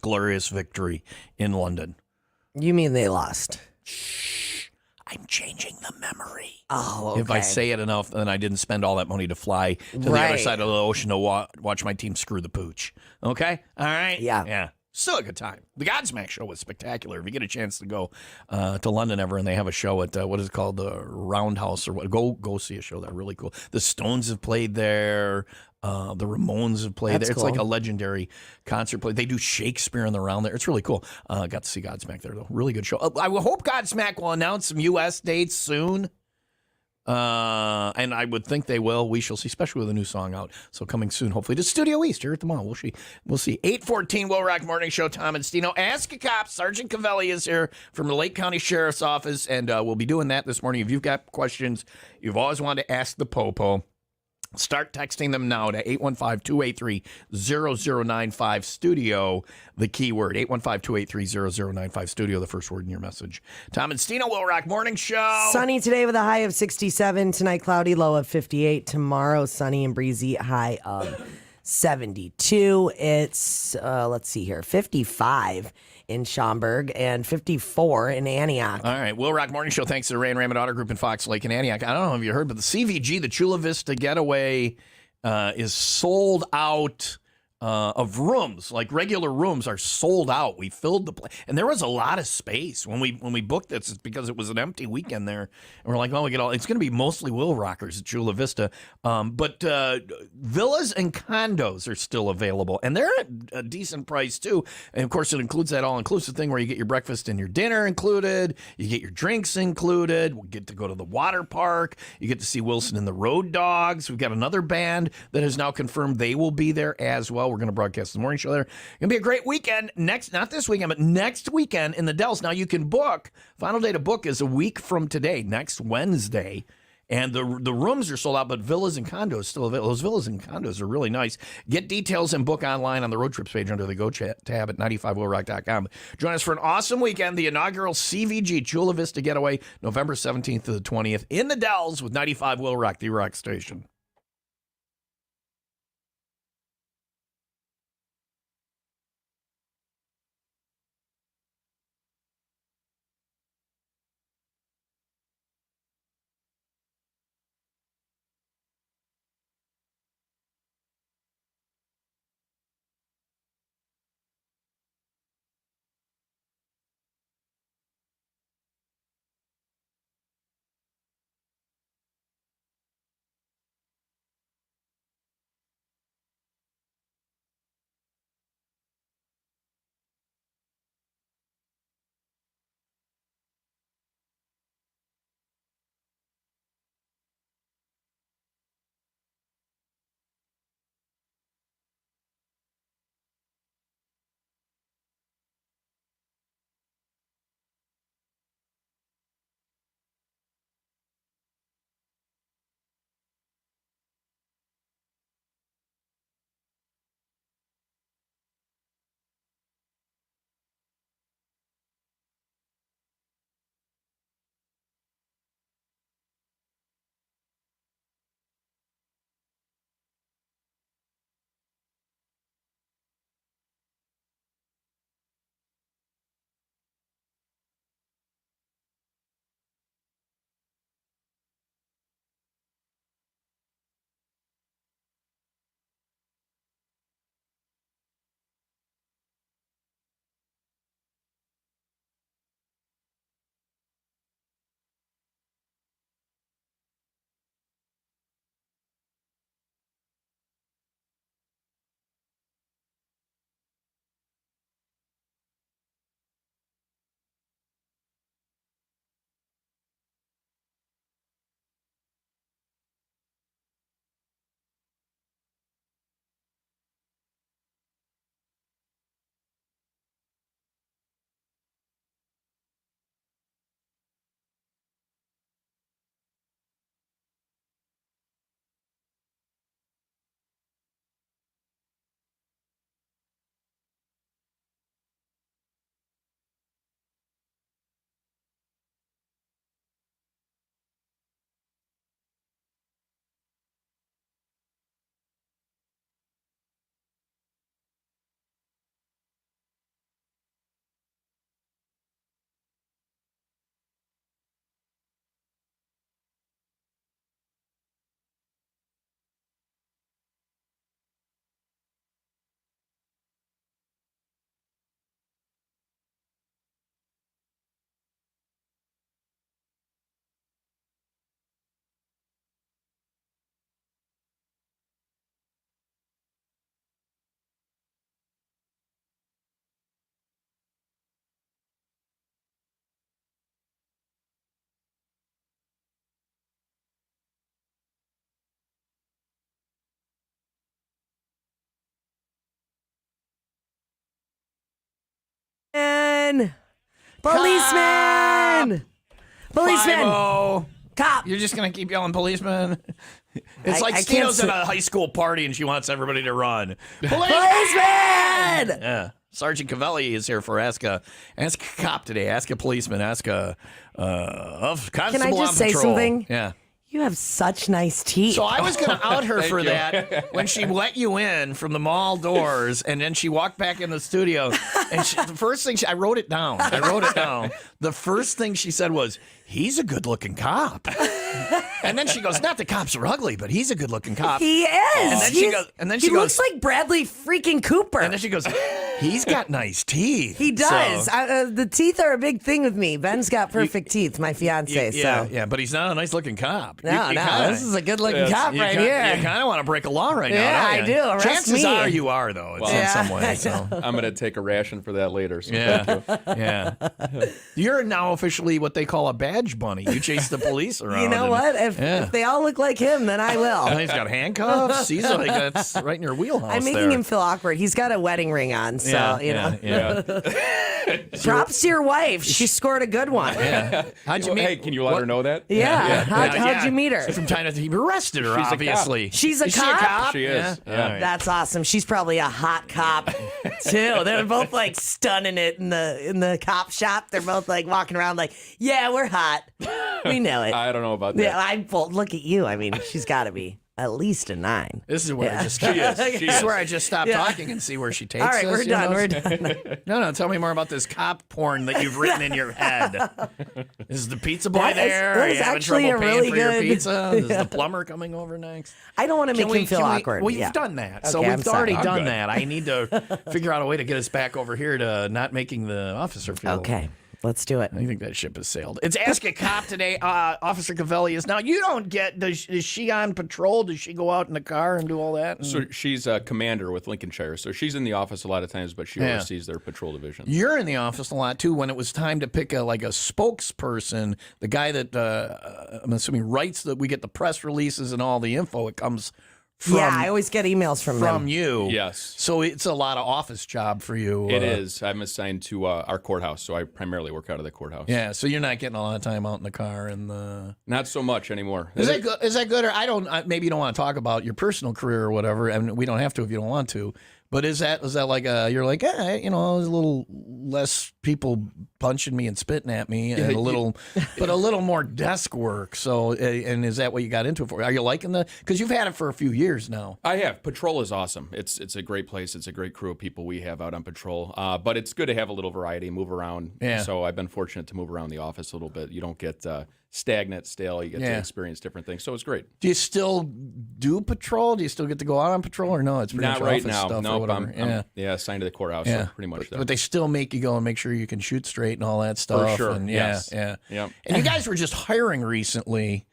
glorious victory in London. You mean they lost? Shh. I'm changing the memory. Oh, okay. If I say it enough, then I didn't spend all that money to fly to the other side of the ocean to watch my team screw the pooch. Okay? All right? Yeah. Yeah. Still a good time. The Godsmack show was spectacular. If you get a chance to go to London ever, and they have a show at what is it called, the Roundhouse or what? Go see a show there. Really cool. The Stones have played there. The Ramones have played That's there. It's cool. like a legendary concert play. They do Shakespeare in the round there. It's really cool. Got to see Godsmack there though. Really good show. I hope Godsmack will announce some U.S. dates soon. And I would think they will. We shall see, especially with a new song out. So coming soon, hopefully, to Studio East here at the mall. We'll see. 8:14 WIIL ROCK Morning Show. Tom and Stino. Ask a Cop. Sgt Covelli is here from the Lake County Sheriff's Office, and we'll be doing that this morning. If you've got questions you've always wanted to ask the Popo, start texting them now to 815-283-0095 studio, the keyword, 815-283-0095 studio, the first word in your message. Tom and Stino, WIIL ROCK Morning Show. Sunny today with a high of 67. Tonight, cloudy, low of 58. Tomorrow, sunny and breezy, high of 72. It's, let's see here, 55 in Schaumburg and 54 in Antioch. All right, WIIL ROCK Morning Show. Thanks to the Ray and Raymond Auto Group in Fox Lake and Antioch. I don't know if you heard, but the CVG, the Chula Vista Getaway, is sold out of rooms. Like regular rooms are sold out. We filled the place, and there was a lot of space when we booked this. It's because it was an empty weekend there, and we're like, oh, we get all. It's going to be mostly WIIL Rockers at Chula Vista, but villas and condos are still available, and they're at a decent price too. And of course, it includes that all-inclusive thing where you get your breakfast and your dinner included, you get your drinks included, we get to go to the water park, you get to see Wilson and the Road Dogs. We've got another band that has now confirmed they will be there as well. We're going to broadcast the morning show there. Going to be a great weekend not this weekend, but next weekend in the Dells. Now you can book. Final day to book is a week from today, next Wednesday. And the rooms are sold out, but villas and condos still available. Those villas and condos are really nice. Get details and book online on the road trips page under the Go tab at 95willrock.com. Join us for an awesome weekend, the inaugural CVG Chula Vista Getaway, November 17th to the 20th in the Dells with 95 WIIL ROCK, the rock station. Policeman! Policeman! Policeman! 5-0. Cop! You're just going to keep yelling policeman? It's like I can't Stino's at a high school party and she wants everybody to run. Policeman! Yeah. Sgt Covelli is here for Ask a Cop today. Ask a policeman. Ask a constable Can I just on say patrol. something? Yeah. You have such nice teeth. So I was going to out her for that when she let you in from the mall doors, and then she walked back in the studio. And the first thing I wrote it down. The first thing she said was, "He's a good-looking cop." And then she goes, "Not the cops are ugly, but he's a good-looking cop." He is. And then he she looks goes, like Bradley freaking Cooper. and then she goes, "He's got nice teeth." He does. So, The teeth are a big thing with me. Ben's got perfect teeth, my fiance. yeah, so yeah, but he's not a nice-looking cop. no, this is a good-looking cop right here. You kind of want to break a law right now. Yeah, don't you? I do. Arrest Chances me. are you are, though, in some way. So. I'm going to take a ration for that later. So Yeah, yeah. You're now officially what they call a badge bunny. You chase the police around. You know what? If they all look like him, then I will. And he's got handcuffs. He's like, that's right in your wheelhouse. I'm making him feel awkward. He's got a wedding ring on, so you know. Yeah. Props to your wife. She scored a good one. Yeah. How'd you meet? Hey, can you let her know that? Yeah. How'd you meet her? From China. He arrested her, She's a cop. obviously. She's a Is cop? She a cop? She is. Yeah. Yeah. All right. That's awesome. She's probably a hot cop too. They're both like stunning it in the cop shop. They're both like walking around like, yeah, we're hot. We know it. I don't know about that. Yeah, look at you. I mean, she's got to be at least a 9. This is where I just She is. She This is is. where I just stop talking and see where she takes All right, us, we're you done. know? We're done. No, tell me more about this cop porn that you've written in your head. Is the pizza boy That is- there? that Are you is having actually trouble a paying really for your good- pizza? Is the plumber coming over next? I don't want to make him feel awkward. Well, you've Yeah. done that. So Okay, I'm we've sorry. already I'm done good. that. I need to figure out a way to get us back over here to not making the officer feel. Okay, let's do it. I think that ship has sailed. It's Ask a Cop today. Officer Covelli is now. You don't get. Is she on patrol? Does she go out in the car and do all that? So she's a commander with Lincolnshire. So she's in the office a lot of times, but she Yeah. oversees their patrol division. You're in the office a lot too. When it was time to pick a spokesperson, the guy that I'm assuming writes that we get the press releases and all the info. It comes from Yeah, I always get emails from them. you. Yes. So it's a lot of office job for you. It is. I'm assigned to our courthouse, so I primarily work out of the courthouse. Yeah. So you're not getting a lot of time out in the car and the. Not so much anymore. Is that good? Is that good? Or I don't. Maybe you don't want to talk about your personal career or whatever, and we don't have to if you don't want to. But is that like you're like there's a little less people punching me and spitting at me and a little more desk work. So and is that what you got into it for? Are you liking because you've had it for a few years now? I have. Patrol is awesome. It's a great place. It's a great crew of people we have out on patrol. But it's good to have a little variety, move around. Yeah. So I've been fortunate to move around the office a little bit. You don't get stagnant, stale. You get to experience different things. So it's great. Do you still do patrol? Do you still get to go out on patrol or no? It's pretty Not much right office now. stuff or No, whatever. I'm assigned to the courthouse. Yeah. So pretty much there. But they still make you go and make sure you can shoot straight and all that stuff. For sure. And Yes. Yeah. Yep. And you guys were just hiring recently.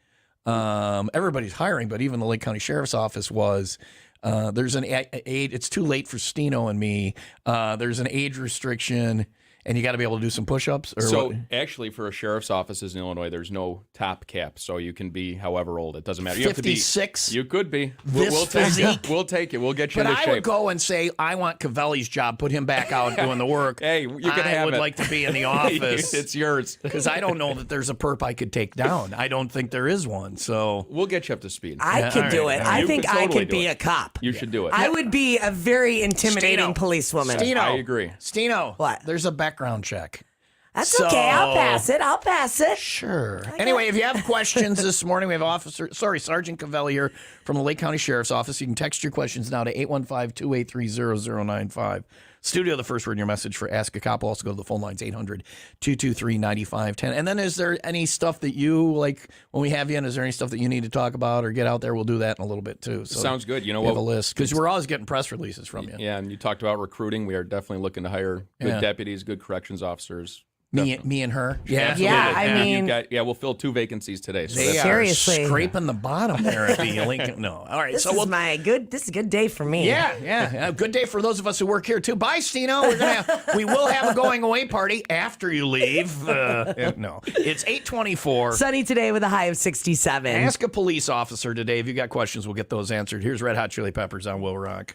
Everybody's hiring, but even the Lake County Sheriff's Office was. There's an age. It's too late for Stino and me. There's an age restriction. And you got to be able to do some push-ups? Or So what? actually, for a sheriff's offices in Illinois, there's no top cap. So you can be however old. It doesn't matter. You have to be 56? You could be. This we'll take physique? it. We'll take it. We'll get you But into I shape. would go and say, I want Covelli's job. Put him back out doing the work. Hey, you can I have would it. like to be in the office. It's yours. Because I don't know that there's a perp I could take down. I don't think there is one. So We'll get you up to speed. I Yeah, could all do right. it. I You think could I totally could do be it. a cop. You should do it. I would be a very intimidating Stino. policewoman. Stino, I agree. Stino, What? There's a background check. That's So- okay. I'll pass it. I'll pass it. Sure. Anyway, if you have questions this morning, we have Sergeant Covelli here from the Lake County Sheriff's Office. You can text your questions now to 815-283-0095. Studio, the first word in your message for Ask a Cop. Also go to the phone lines, 800-223-9510. And then is there any stuff that you, like, when we have you in, is there any stuff that you need to talk about or get out there? We'll do that in a little bit, too. So Sounds good. You know we have a what? list. Because we're always getting press releases from you. Yeah, and you talked about recruiting. We are definitely looking to hire good Yeah. deputies, good corrections officers. Me and her. Yeah. Absolutely. Yeah, I mean- we'll fill 2 vacancies today. So They that's- are Seriously. scraping the bottom there at the Lincoln. No. All right. This so is we'll this is a good day for me. Yeah. Good day for those of us who work here too. Bye, Stino. We will have a going away party after you leave. No, it's 8:24. Sunny today with a high of 67. Ask a police officer today. If you got questions, we'll get those answered. Here's Red Hot Chili Peppers on WIIL Rock.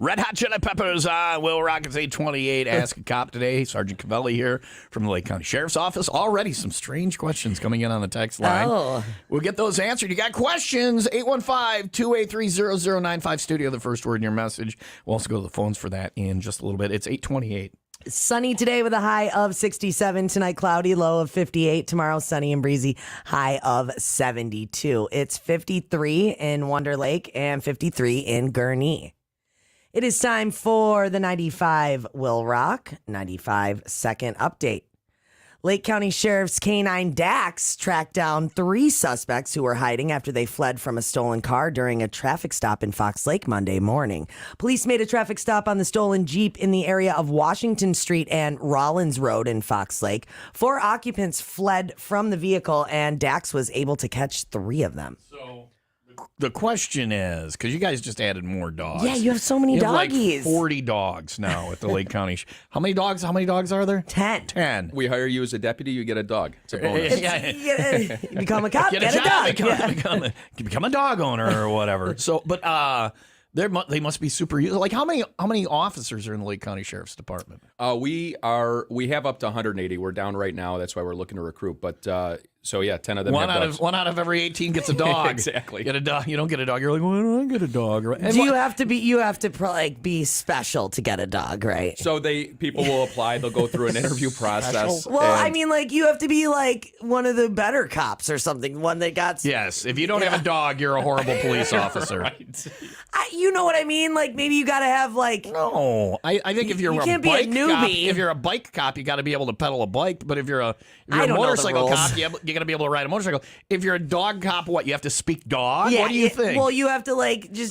Red Hot Chili Peppers on WIIL ROCK. It's 828. Ask a Cop today. Sgt Covelli here from the Lake County Sheriff's Office. Already some strange questions coming in on the text line. Oh. We'll get those answered. You got questions? 815-283-0095 studio, the first word in your message. We'll also go to the phones for that in just a little bit. It's 828. Sunny today with a high of 67. Tonight, cloudy, low of 58. Tomorrow, sunny and breezy, high of 72. It's 53 in Wonder Lake and 53 in Gurnee. It is time for the 95 WIIL ROCK 95 second update. Lake County Sheriff's K-9 Dax tracked down 3 suspects who were hiding after they fled from a stolen car during a traffic stop in Fox Lake Monday morning. Police made a traffic stop on the stolen Jeep in the area of Washington Street and Rollins Road in Fox Lake. 4 occupants fled from the vehicle, and Dax was able to catch 3 of them. So the question is, because you guys just added more dogs. Yeah, you have so many You have doggies. like 40 dogs now at the Lake County. How many dogs are there? 10. 10. We hire you as a deputy, you get a dog. It's a bonus. You become a cop, get a job, dog. become a dog owner or whatever. So, but they must be super useful. Like how many officers are in the Lake County Sheriff's Department? We have up to 180. We're down right now. That's why we're looking to recruit. But so yeah, 10 of them. One have out dogs. of 1 out of every 18 gets a dog. Exactly. Get a dog. You don't get a dog. You're like, why don't I get a dog? And Do you have to be? You have to like be special to get a dog, right? So people will apply. They'll go through an interview process. Well, I mean, like you have to be like one of the better cops or something. One that got. Yes. If you don't have a dog, you're a horrible police officer. Right. You know what I mean? Like maybe you got to have like. No, I think if you're You a can't be a bike cop, newbie. if you're a bike cop, you got to be able to pedal a bike. But if you're a I don't know the motorcycle rules. cop, you got to be able to ride a motorcycle. If you're a dog cop, what you have to speak dog? What do you think? Well, you have to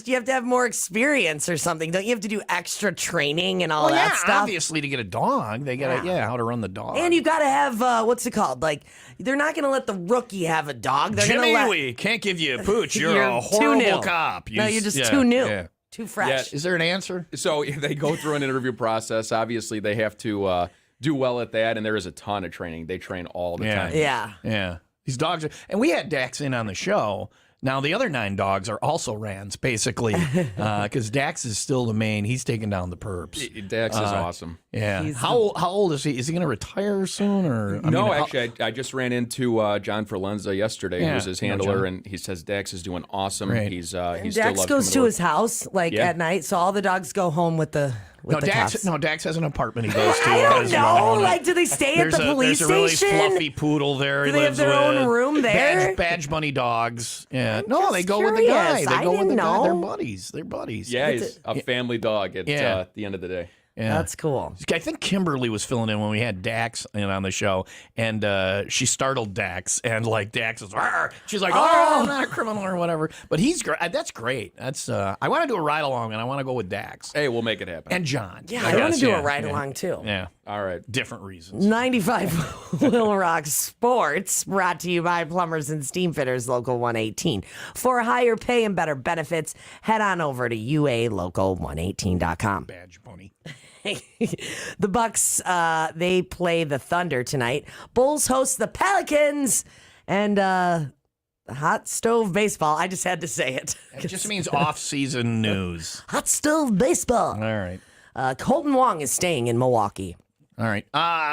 you have to have more experience or something. Don't you have to do extra training and all Well, that yeah, stuff? obviously to get a dog, they got to how to run the dog. And you got to have what's it called? Like they're not going to let the rookie have a dog. They're Jimmy, gonna let, we can't give you a pooch. You're, You're a too horrible new. cop. No, you're just too new, too fresh. Yeah. Is there an answer? So they go through an interview process. Obviously, they have to do well at that, and there is a ton of training. They train all the time. Yeah. Yeah. These dogs are, and we had Dax in on the show. Now, the other 9 dogs are also Rans, basically, because Dax is still the main. He's taking down the perps. Dax is awesome. Yeah. How old is he? Is he going to retire soon? Or Actually, I just ran into John Forlenza yesterday, Yeah, who's his no, handler, John. and he says Dax is doing awesome. Great. He's And still Dax loves goes coming to work. his house at night, so all the dogs go home with the cuffs. Dax has an apartment he goes to. I don't as know. well. Like, do they stay at the police there's a really station? fluffy poodle there. Do he they have lives their own with. room there? Badge bunny dogs. Yeah. I'm No, just they go with the guy. curious. They I go with the didn't guy. They're know. buddies. They're buddies. Yeah, he's a family dog at the end of the day. Yeah. That's cool. I think Kimberly was filling in when we had Dax in on the show, and she startled Dax, and like Dax is, "Arr!" She's like, "Oh, I'm not a criminal or whatever." But he's great. That's great. That's I want to do a ride along, and I want to go with Dax Hey, we'll make it happen. and John. Yeah, I want to do a ride along too. Yeah, All right. different reasons. 95 WIIL ROCK Sports, brought to you by Plumbers and Steam Fitters, Local 118. For higher pay and better benefits, head on over to ualocal118.com. Badge bunny. The Bucks, they play the Thunder tonight. Bulls host the Pelicans, and hot stove baseball. I just had to say it. It just means off-season news. Hot stove baseball. All right. Colton Wong is staying in Milwaukee. All right.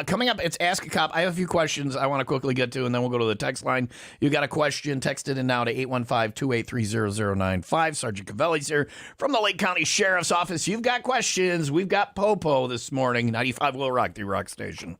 Coming up, it's Ask a Cop. I have a few questions I want to quickly get to, and then we'll go to the text line. You got a question, text it in now to 815-283-0095. Sgt Covelli's here from the Lake County Sheriff's Office. You've got questions. We've got Popo this morning. 95 WIIL ROCK, the Rock Station.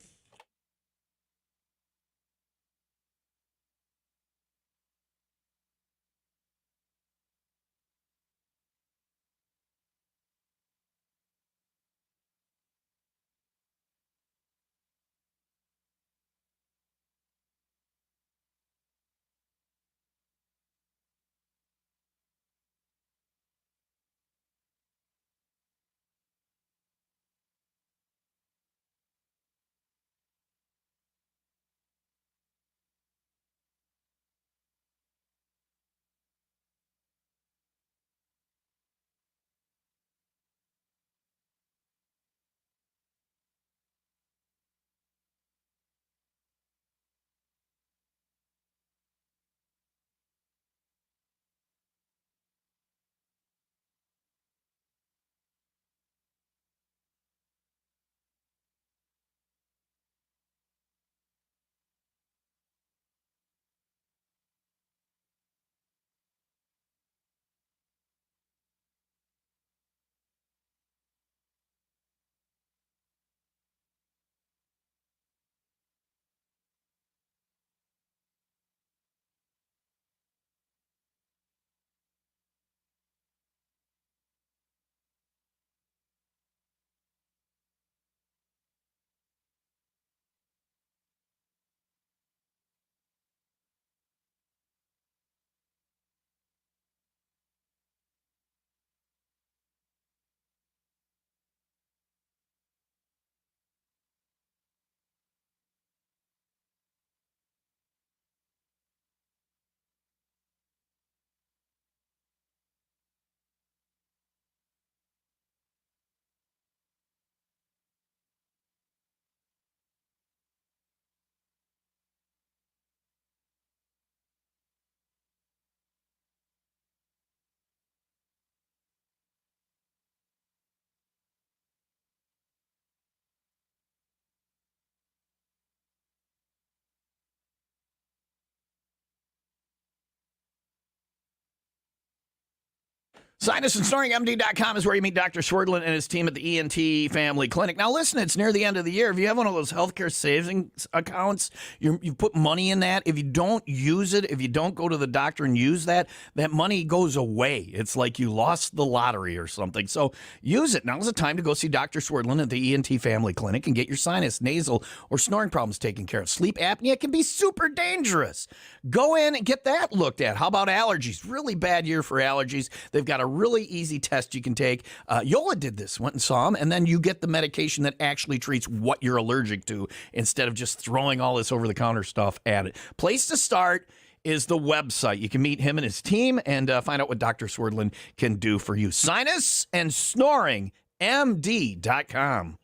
SinusandSnoringMD.com is where you meet Dr. Swerdlin and his team at the ENT Family Clinic. Now, listen, it's near the end of the year. If you have one of those healthcare savings accounts, you put money in that. If you don't use it, if you don't go to the doctor and use that money goes away. It's like you lost the lottery or something. So use it. Now's the time to go see Dr. Swerdlin at the ENT Family Clinic and get your sinus, nasal, or snoring problems taken care of. Sleep apnea can be super dangerous. Go in and get that looked at. How about allergies? Really bad year for allergies. They've got a really easy test you can take. Yola did this, went and saw him, and then you get the medication that actually treats what you're allergic to instead of just throwing all this over-the-counter stuff at it. Place to start is the website. You can meet him and his team and find out what Dr. Swerdlin can do for you. Sinus and Snoring, MD.com.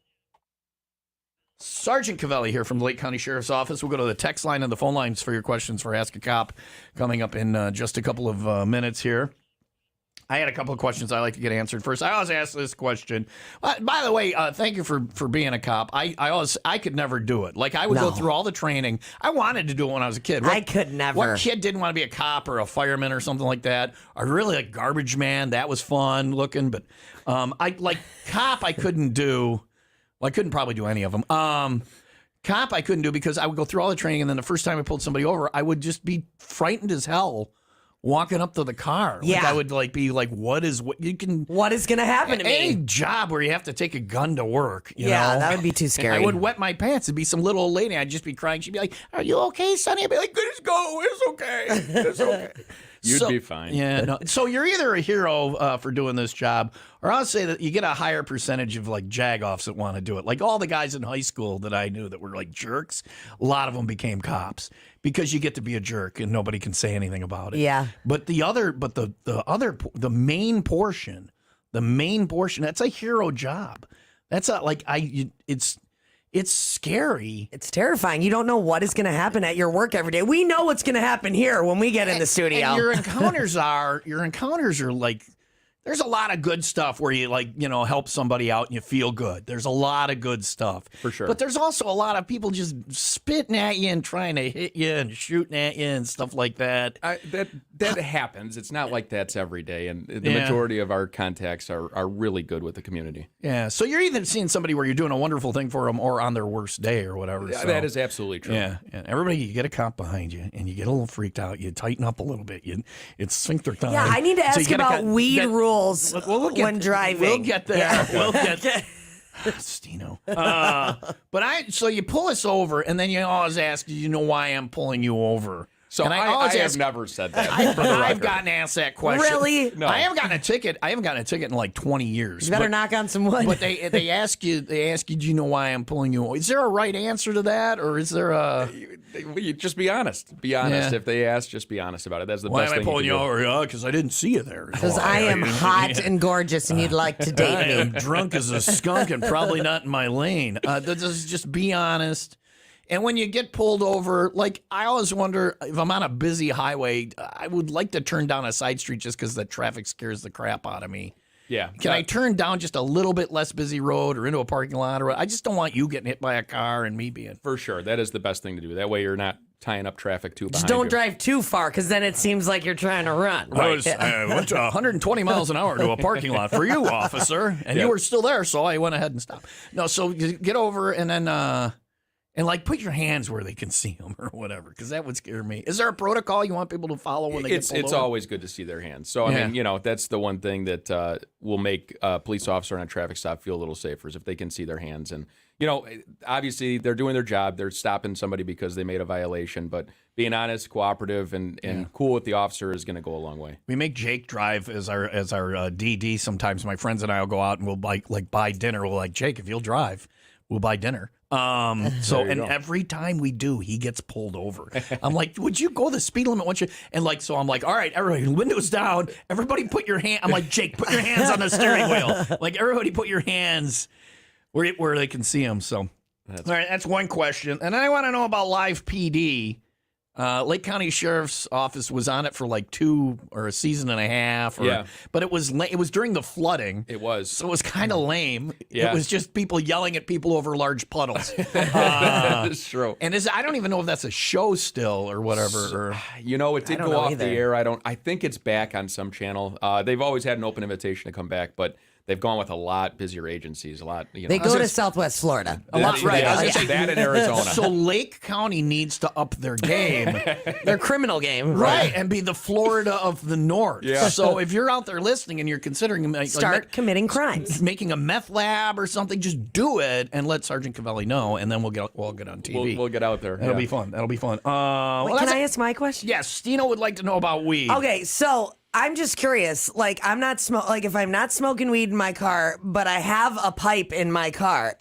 Sgt Covelli here from the Lake County Sheriff's Office. We'll go to the text line and the phone lines for your questions for Ask a Cop coming up in just a couple of minutes here. I had a couple of questions I'd like to get answered first. I always ask this question. By the way, thank you for being a cop. I could never do it. Like, I would go through all the training. I wanted to do it when I was a kid. I could never. What kid didn't want to be a cop or a fireman or something like that? Or really a garbage man. That was fun looking. But cop I couldn't do. Well, I couldn't probably do any of them. Cop I couldn't do because I would go through all the training, and then the first time I pulled somebody over, I would just be frightened as hell walking up to the car. Yeah. Like, I would be like, what is going to happen to me? Any job where you have to take a gun to work, you know? That would be too scary. I would wet my pants. It'd be some little old lady. I'd just be crying. She'd be like, "Are you okay, Sonny?" I'd be like, "Good as go. It's okay. It's okay." You'd be fine. Yeah. No. So you're either a hero for doing this job, or I'll say that you get a higher percentage of like jagoffs that want to do it. Like all the guys in high school that I knew that were like jerks, a lot of them became cops because you get to be a jerk and nobody can say anything about it. Yeah. But the main portion, that's a hero job. That's it's scary. It's terrifying. You don't know what is going to happen at your work every day. We know what's going to happen here when we get in the studio. And your encounters are like, there's a lot of good stuff where you help somebody out and you feel good. There's a lot of good stuff. For sure. But there's also a lot of people just spitting at you and trying to hit you and shooting at you and stuff like that. That happens. It's not like that's every day. And the majority of our contacts are really good with the community. Yeah. So you're either seeing somebody where you're doing a wonderful thing for them or on their worst day or whatever. Yeah, so, that is absolutely true. Yeah. And everybody, you get a cop behind you and you get a little freaked out. You tighten up a little bit. It's sphincter time. Yeah, I need to ask about weed rules when driving. We'll get there. Yeah. We'll get there. Stino. So you pull us over, and then you always ask, "Do you know why I'm pulling you over?" So and I have never said that. I've gotten asked that question. Really? No. I haven't gotten a ticket. I haven't gotten a ticket in like 20 years. You better knock on some wood. But they ask you, "Do you know why I'm pulling you over?" Is there a right answer to that, or is there a? You just be honest. Be honest. Yeah. If they ask, just be honest about it. That's the best thing. Why am I pulling you over? Yeah, because I didn't see you there. Because I am hot and gorgeous, and you'd like to date me. I'm drunk as a skunk and probably not in my lane. Just be honest. And when you get pulled over, like, I always wonder if I'm on a busy highway, I would like to turn down a side street just because the traffic scares the crap out of me. Yeah. Can I turn down just a little bit less busy road or into a parking lot? Or I just don't want you getting hit by a car and me being. For sure. That is the best thing to do. That way you're not tying up traffic too behind Just don't you. drive too far, because then it seems like you're trying to run. Right. I went to 120 miles an hour to a parking lot for you, officer, and you were still there, so I went ahead and stopped. No, so you get over and then put your hands where they can see them or whatever, because that would scare me. Is there a protocol you want people to follow when they get pulled It's over? always good to see their hands. So, I mean, that's the one thing that will make a police officer on a traffic stop feel a little safer is if they can see their hands. And, obviously they're doing their job. They're stopping somebody because they made a violation. But being honest, cooperative, and cool with the officer is going to go a long way. We make Jake drive as our DD sometimes. My friends and I will go out and we'll buy dinner. We'll like, Jake, if you'll drive, we'll buy dinner. Every time we do, he gets pulled over. I'm like, would you go the speed limit once you? And so I'm like, all right, everybody, windows down. Everybody put your hand. I'm like, Jake, put your hands on the steering wheel. Like, everybody put your hands where they can see them. So, all right, that's one question. And I want to know about live PD. Lake County Sheriff's Office was on it for like 2 or a season and a half. But it was during the flooding. It was. So it was kind of lame. Yeah. It was just people yelling at people over large puddles. That's true. And I don't even know if that's a show still or whatever. It did go off the air. I think it's back on some channel. They've always had an open invitation to come back, but they've gone with a lot busier agencies. A lot. They go to Southwest Florida. A lot, right? I was going to say that in Arizona. So Lake County needs to up their game. Their criminal game. Right, and be the Florida of the North. Yeah. So if you're out there listening and you're considering Start committing crimes, making a meth lab or something, just do it and let Sgt Covelli know, and then we'll get on TV. We'll get out there. That'll be fun. That'll be fun. Wait, can I ask my question? Yes, Stino would like to know about weed. Okay, so I'm just curious. Like, if I'm not smoking weed in my car, but I have a pipe in my car,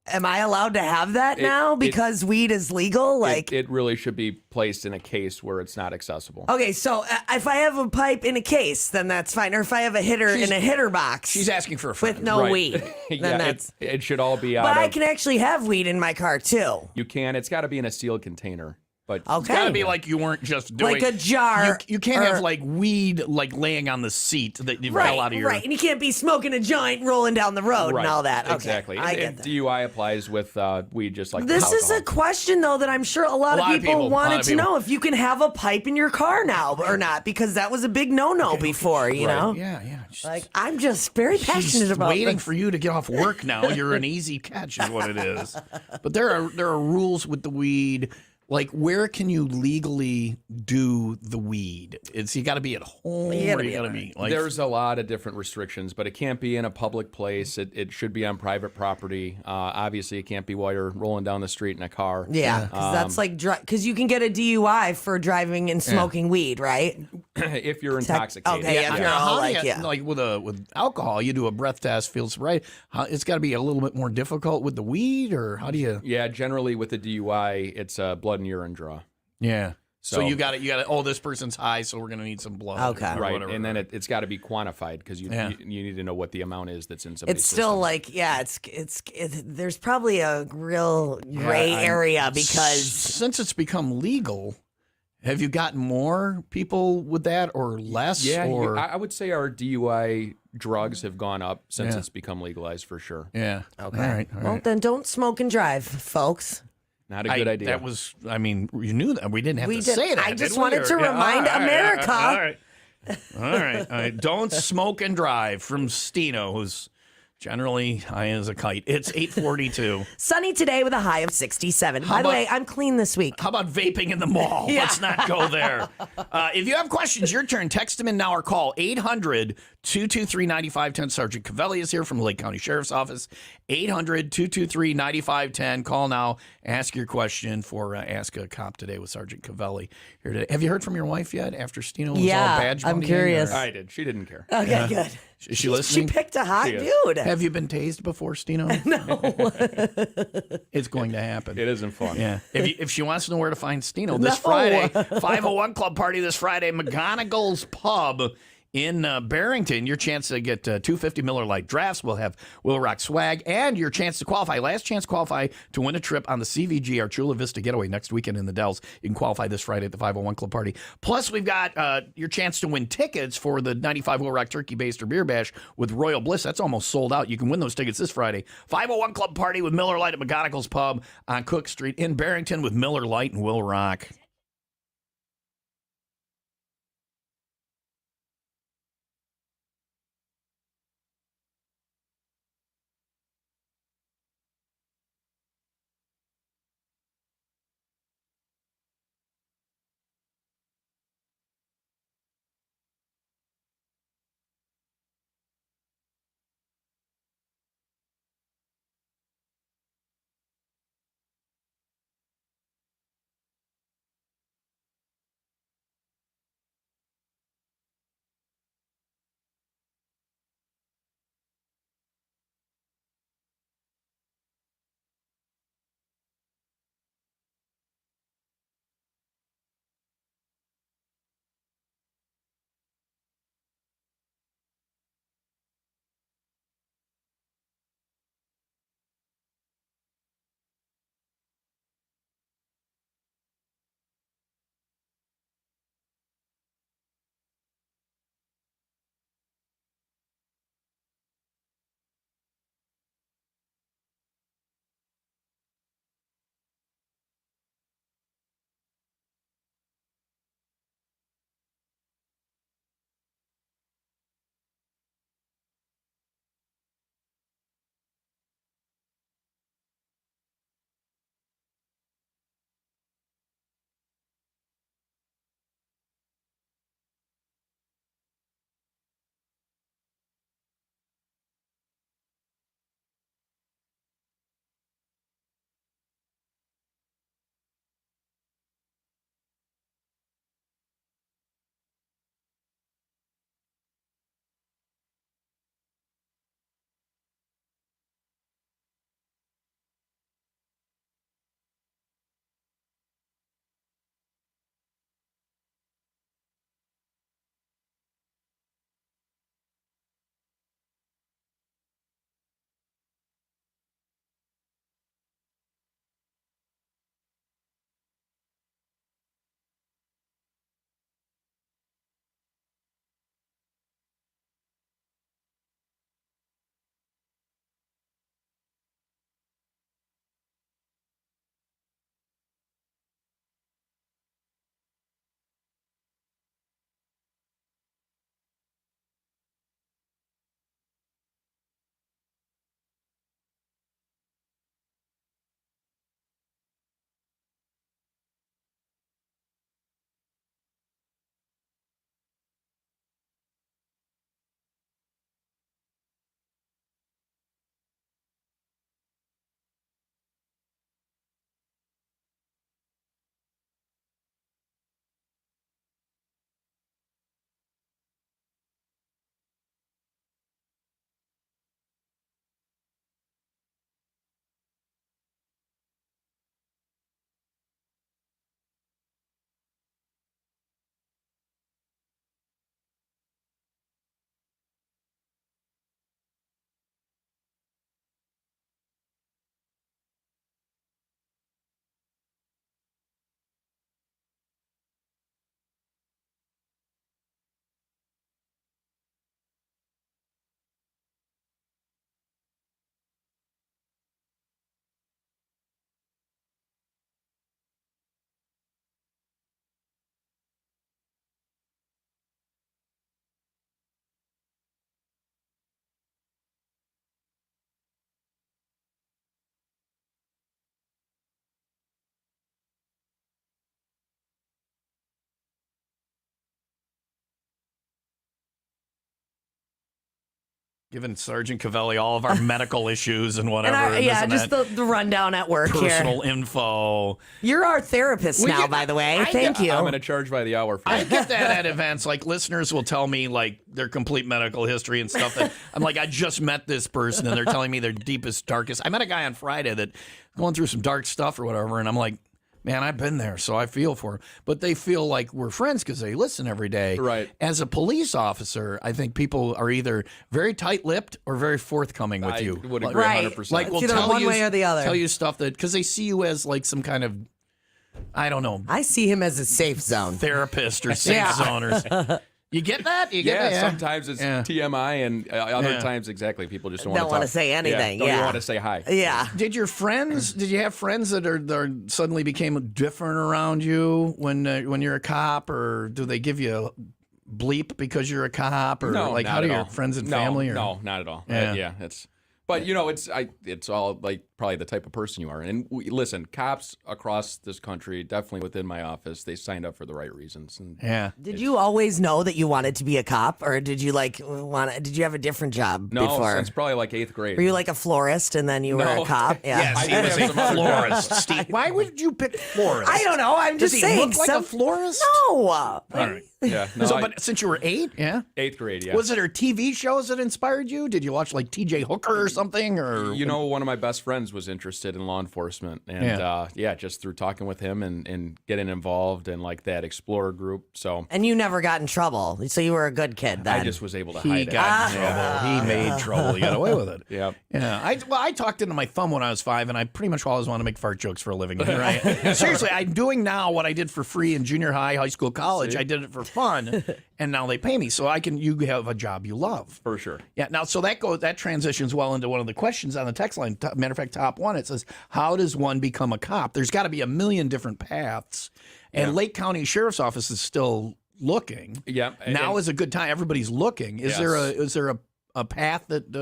am I allowed to have that now because weed is legal? Like, it really should be placed in a case where it's not accessible. okay, so if I have a pipe in a case, then that's fine. Or if I have a hitter in a hitter box, She's asking for a friend. with no Right. weed, then Yeah, that's. it should all be out But I of. can actually have weed in my car too. You can. It's got to be in a sealed container. But Okay. It's got to be like you weren't just doing Like a jar, You can't or- have like weed like laying on the seat that you fell out of your. Right, and you can't be smoking a joint rolling down the road right, and all that. Okay, exactly. I And get that. DUI applies with weed just like This is a alcohol. question, though, that I'm sure a lot of people wanted to know if you can have a pipe in your car now or not, because that was a big no-no before, you know? Yeah. Like, I'm just very passionate She's about waiting this. for you to get off work now. You're an easy catch, is what it is. But there are rules with the weed. Like, where can you legally do the weed? You got to be at home. You gotta or be you got to at be like. There's a lot of different restrictions, but it can't be in a public place. It should be on private property. Obviously, it can't be while you're rolling down the street in a car. Yeah, because that's like, because you can get a DUI for driving and smoking weed, right? If you're intoxicated. Okay, yeah, if you're How all do like, you- like with alcohol, you do a breath test, feels right. It's got to be a little bit more difficult with the weed, or how do you? Yeah, generally with the DUI, it's a blood and urine draw. Yeah. So So- you got to. Oh, this person's high, so we're gonna need some blood. Okay. or Right, whatever. and then it's got to be quantified because you need to know what the amount is that's in somebody's It's still system. like, yeah, there's probably a real gray area because since it's become legal, have you gotten more people with that or less? Yeah, or I would say our DUI drugs have gone up since Yeah. it's become legalized for sure. yeah. Okay. All right. All Well, right. then don't smoke and drive, folks. Not a good idea. That was. I mean, you knew that. We didn't have We to did- say that. I just did we? wanted to Or- yeah, remind all right, America. All right. All right. Don't smoke and drive from Stino, who's generally high as a kite. It's 8:42. Sunny today with a high of 67. By the about- way, I'm clean this week. How about vaping in the mall? Yeah. Let's not go there. If you have questions, your turn. Text them in now or call 800-223-9510. Sergeant Covelli is here from the Lake County Sheriff's Office. 800-223-9510. Call now. Ask your question for Ask a Cop today with Sergeant Covelli here today. Have you heard from your wife yet after Stino was Yeah, all badge I'm money curious. I did. She didn't care. Okay, good. Is she listening? She picked a hot She is. dude. Have you been tased before, Stino? No. It's going to happen. It isn't fun. Yeah. If she wants to know where to find Stino this No. Friday, 501 Club Party this Friday, McGonagall's Pub in Barrington. Your chance to get 250 Miller Lite drafts. We'll have WIIL ROCK swag and your chance to qualify. Last chance to qualify to win a trip on the CVG, our Chula Vista getaway next weekend in the Dells. You can qualify this Friday at the 501 Club Party. Plus, we've got your chance to win tickets for the 95 WIIL ROCK Turkey Baster Beer Bash with Royal Bliss. That's almost sold out. You can win those tickets this Friday. 501 Club Party with Miller Lite at McGonagall's Pub on Cook Street in Barrington with Miller Lite and WIIL ROCK. Giving Sgt Covelli all of our medical issues and whatever. And just the rundown at work personal here. info. You're our therapist now, by the way. Thank you. I'm going to charge by the hour for I that. get that at events. Like, listeners will tell me, like, their complete medical history and stuff. That I'm like, I just met this person, and they're telling me their deepest, darkest. I met a guy on Friday that going through some dark stuff or whatever, and I'm like, man, I've been there, so I feel for him. But they feel like we're friends because they listen every day. Right. As a police officer, I think people are either very tight-lipped or very forthcoming with you. I would agree 100%. Like, It's either one way or the other. Tell you stuff that, because they see you as like some kind of, I don't know, I see him as a safe zone. therapist or safe zoners. You get that? You get that? Sometimes it's TMI, and other times exactly people just don't Don't want to say anything. Don't even want to say hi. Yeah. Did you have friends that are suddenly became different around you when you're a cop, or do they give you a bleep because you're a cop, or No, like not how do at your all. friends and No, family? Or? No, not at all. Yeah. But it's all like probably the type of person you are. And listen, cops across this country, definitely within my office, they signed up for the right reasons. And Yeah. Did you always know that you wanted to be a cop, or did you did you have a different job no, before? since probably like 8th grade. Were you like a florist and then you were a cop? Yeah. Yes, he I was have a some other florist. jobs. Steve, why would you pick florist? I don't know. I'm Does just he saying. look like a florist? No. All right. Yeah. No, But since you were 8, yeah. 8th grade, yeah. Was it her TV shows that inspired you? Did you watch like T.J. Hooker or something? Or one of my best friends was interested in law enforcement, and just through talking with him and getting involved in like that explorer group. So And you never got in trouble, so you were a good kid then. I just was able to he hide got it. in trouble. He made trouble. He got away with it. Yeah. Yeah. I talked into my thumb when I was 5, and I pretty much always wanted to make fart jokes for a living. Right? Seriously, I'm doing now what I did for free in junior high, high school, college. I did it for fun, and now they pay me, so you have a job you love. For sure. Yeah. Now, so that transitions well into one of the questions on the text line. Matter of fact, top one, it says, "How does one become a cop?" There's got to be a million different paths, and Lake County Sheriff's Office is still looking. Yeah. Now is a good time. Everybody's looking. Is there a path that,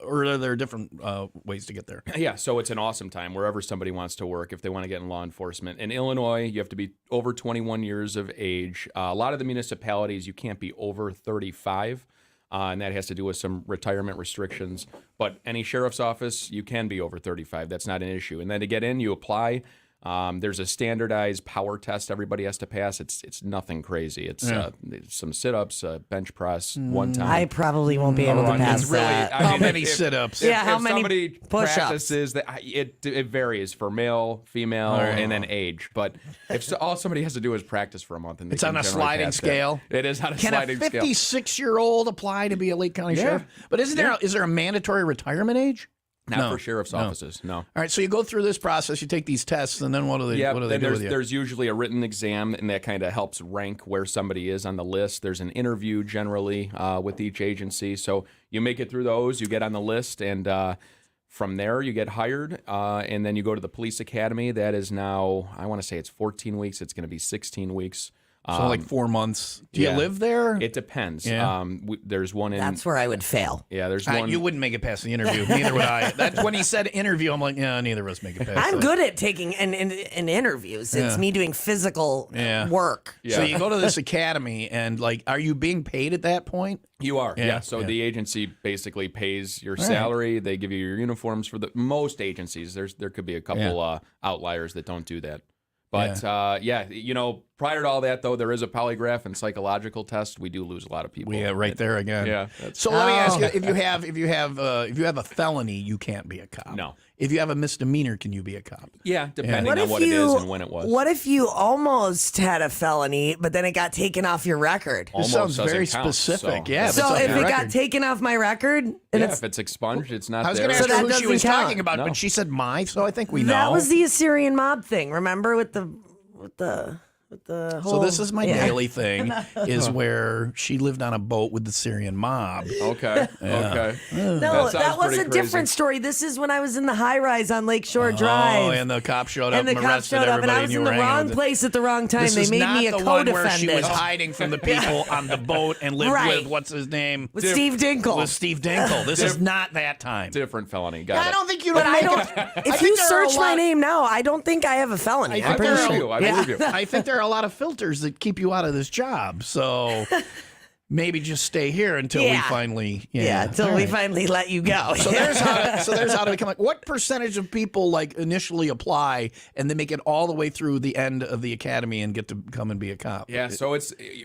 or are there different ways to get there? Yeah, so it's an awesome time wherever somebody wants to work if they want to get in law enforcement. In Illinois, you have to be over 21 years of age. A lot of the municipalities, you can't be over 35, and that has to do with some retirement restrictions. But any sheriff's office, you can be over 35. That's not an issue. And then to get in, you apply. There's a standardized power test everybody has to pass. It's nothing crazy. It's some sit-ups, bench press, one time. I probably won't be able to pass It's really, that. How many sit-ups? How if many somebody push-ups? practices that, it varies for male, female, and then age. But if all somebody has to do is practice for a month, and they It's can on a generally sliding pass that. scale? It is on a Can sliding a scale. 56-year-old apply to be a Lake County sheriff? But is there a mandatory retirement age? Not for sheriff's offices, no. All right, so you go through this process, you take these tests, and then what do they Then do with you? there's usually a written exam, and that kind of helps rank where somebody is on the list. There's an interview generally with each agency. So you make it through those, you get on the list, and from there you get hired, and then you go to the police academy. That is now, I want to say it's 14 weeks. It's going to be 16 weeks. So like 4 months. Do you live there? It depends. Yeah. There's one in. That's where I would fail. Yeah, there's one. You wouldn't make it past the interview. Neither would I. That's when he said interview. I'm like, yeah, neither of us make it past. I'm that. good at taking in interviews. It's me doing physical work. Yeah. So you go to this academy, and like, are you being paid at that point? You are, Yeah, yeah. So yeah. the agency basically pays your salary. They give you your uniforms for most agencies. There could be a couple outliers that don't do that. But prior to all that, though, there is a polygraph and psychological test. We do lose a lot of people. Yeah, right there again. Yeah. So let me ask you: if you have a felony, you can't be a cop. No. If you have a misdemeanor, can you be a cop? Yeah, depending on what it is and when it was. What if you almost had a felony, but then it got taken off your record? This Almost sounds very doesn't count, specific. so- Yeah. So it's if on it your got record. taken off my record, and Yeah, it's if it's expunged, it's not I was there. going to ask So her that who she doesn't was count. talking about, No. but she said my, so I think we that know. was the Assyrian mob thing. Remember with the whole. So this is my yeah. daily thing, is where she lived on a boat with the Syrian mob. Okay. Okay. No, sounds that was pretty a crazy. different story. This is when I was in the high rise on Lakeshore Drive. Oh, and the cop showed up and the and cop arrested showed up, and everybody, I was you in the were hanging wrong with it. place at the wrong time. This They is made not me a the one where she was co-defendant hiding from the people on the boat and lived Right. with, what's his name? with Steve Dinkle. With Steve Dinkle. This is not that time. Different felony. Got I it. don't think you But I make don't. it. I If think you there are a search my lot- name now, I don't think I have a felony. I I'm think pretty there are- sure. I believe you. I think there are a lot of filters that keep you out of this job. So maybe just stay here until we finally, until we finally let you go. So there's how to become like. What percentage of people like initially apply and then make it all the way through the end of the academy and get to come and be a cop? Yeah, so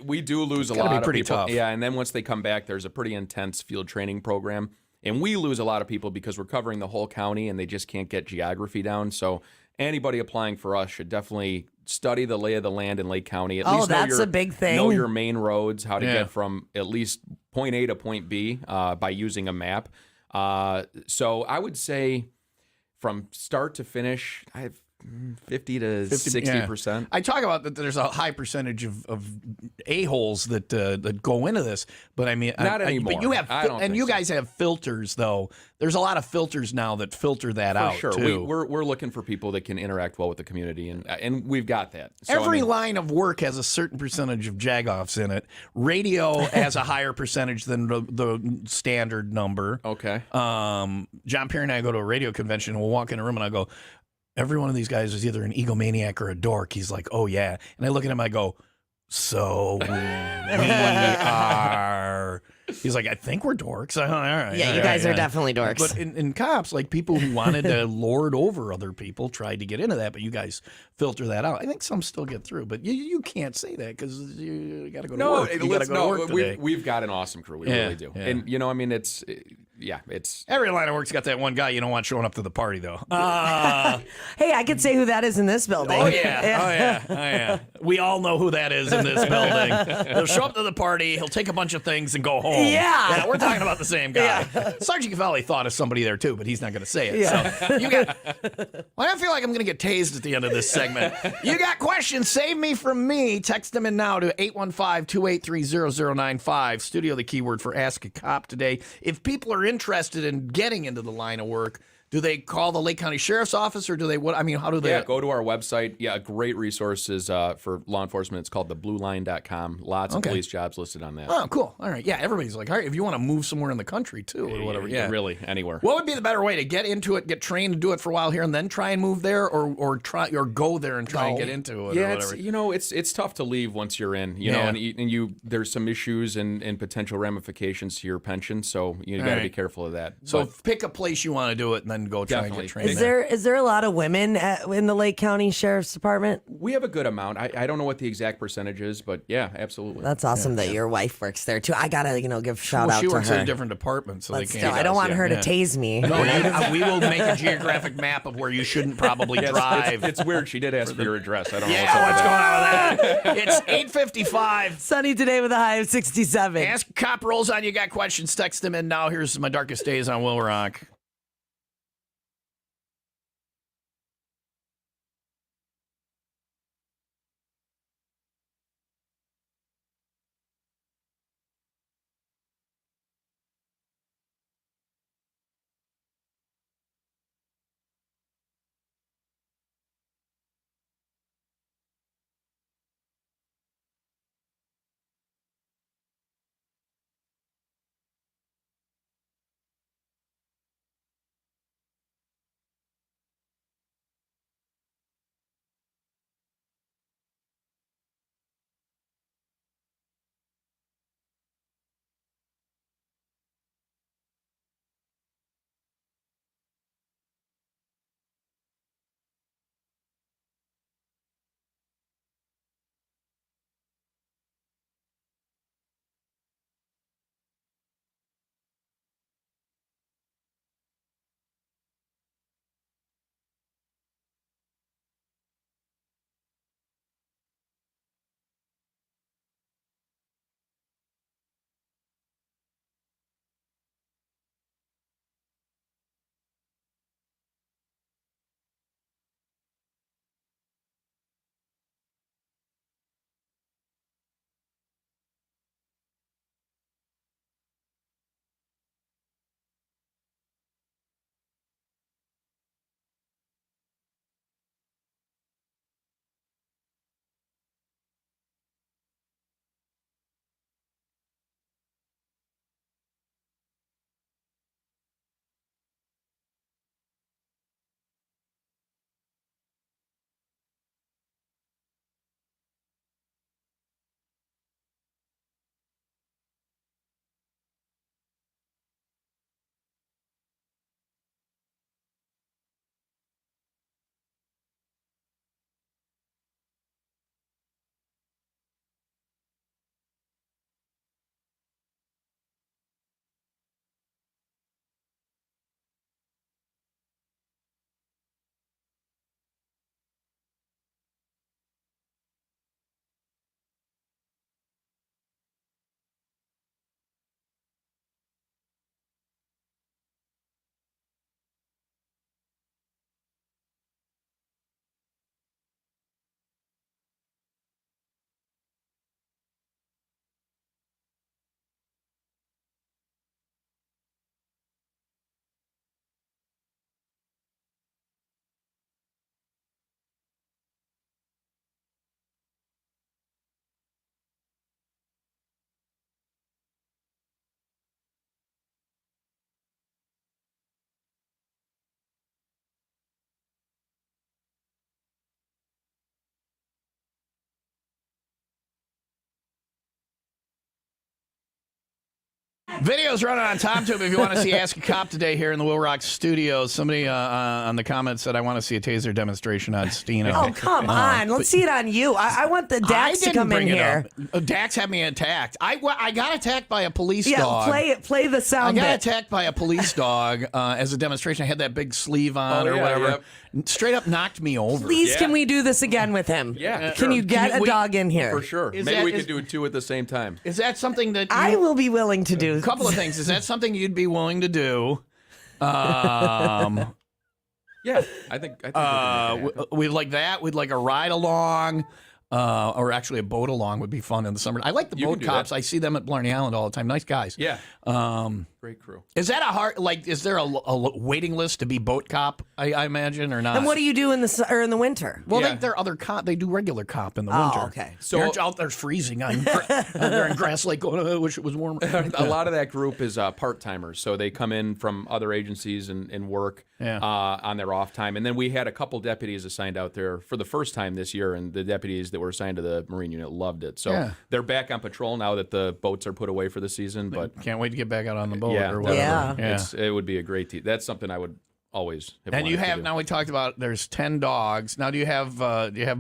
we do lose a gotta lot be of pretty people. tough. Yeah, and then once they come back, there's a pretty intense field training program, and we lose a lot of people because we're covering the whole county and they just can't get geography down. So anybody applying for us should definitely study the lay of the land in Lake County. At least that's a big thing. Know your main roads, how to get from at least point A to point B by using a map. So I would say from start to finish, I have 50 to 60%. I talk about that there's a high percentage of a-holes that go into this, but I mean, not anymore. But you have, and you guys have filters though. There's a lot of filters now that filter that out. For sure, too. We're looking for people that can interact well with the community, and we've got that. So, Every line of work has a certain percentage of jagoffs in it. Radio has a higher percentage than the standard number. Okay. John Perry and I go to a radio convention, and we'll walk in a room, and I go, every one of these guys is either an egomaniac or a dork. He's like, oh, yeah. And I look at him, I go, so we are. He's like, I think we're dorks. All right. Yeah, you guys are definitely dorks. But in cops, like people who wanted to lord over other people tried to get into that, but you guys filter that out. I think some still get through, but you can't say that because you got to go to work. You got to go to work today. We've got an awesome crew. We really do. Yeah. And, I mean, it's every line of work's got that one guy you don't want showing up to the party, though. Hey, I could say who that is in this building. Oh, yeah. We all know who that is in this building. He'll show up to the party, he'll take a bunch of things and go home. Yeah. We're talking about the same guy. Sgt Covelli thought of somebody there, too, but he's not going to say it. So you got. Well, I feel like I'm going to get tased at the end of this segment. You got questions? Save me from me. Text them in now to 815-283-0095. Studio, the keyword for Ask a Cop today. If people are interested in getting into the line of work, do they call the Lake County Sheriff's Office or do they how do they? Yeah, go to our website. Yeah, great resources for law enforcement. It's called theblueline.com. Lots of police jobs listed on that. Oh, cool. All right. Yeah, everybody's like, all right, if you want to move somewhere in the country too or whatever. Yeah. Really, anywhere. What would be the better way to get into it, get trained to do it for a while here and then try and move there or go there and try and get into it or whatever? It's tough to leave once you're in, and there's some issues and potential ramifications to your pension, so you got to be careful of that. So pick a place you want to do it and then go try and get trained. Is there a lot of women in the Lake County Sheriff's Department? We have a good amount. I don't know what the exact percentage is, but yeah, absolutely. That's awesome that your wife works there too. I gotta give shout out to her. She works in a different department, so they can't. I don't want her to tase me. No, we will make a geographic map of where you shouldn't probably drive. It's weird. She did ask for your address. I don't know what's going on with that. It's 8:55. Sunny today with a high of 67. Ask Cop rolls on. You got questions? Text them in now. Here's my darkest days on WIIL Rock. Video's running on TomTube if you want to see Ask a Cop today here in the WIIL ROCK studios. Somebody on the comments said, I want to see a taser demonstration on Stino. Oh, come on. Let's see it on you. I want the Dax to come in here. Dax had me attacked. I got attacked by a police Yeah, dog. play the sound I got bit. attacked by a police dog as a demonstration. I had that big sleeve on or whatever. Yep. Straight up knocked me over. Please, can we do this again with him? Yeah, Can sure. you get a dog in here? For sure. Maybe we could do two at the same time. Is that something that I will be willing to do. A couple of things. Is that something you'd be willing to do? Yeah, I think We'd like that. We'd like a ride along. Or actually a boat along would be fun in the summer. I like the boat cops. I see them at Blarney Island all the time. Nice guys. Yeah. Great crew. Is that is there a waiting list to be boat cop, I imagine, or not? And what do you do in the winter? Well, they're other cop. They do regular cop in the winter. Oh, okay. So you're out there freezing. They're in Grass Lake going, I wish it was warmer. A lot of that group is part-timers. So they come in from other agencies and work on their off time. And then we had a couple deputies assigned out there for the first time this year, and the deputies that were assigned to the Marine unit loved it. So they're back on patrol now that the boats are put away for the season. But can't wait to get back out on the boat or Yeah. whatever. It would be a great team. That's something I would always have And you wanted to have do. now we talked about there's 10 dogs. Now do you have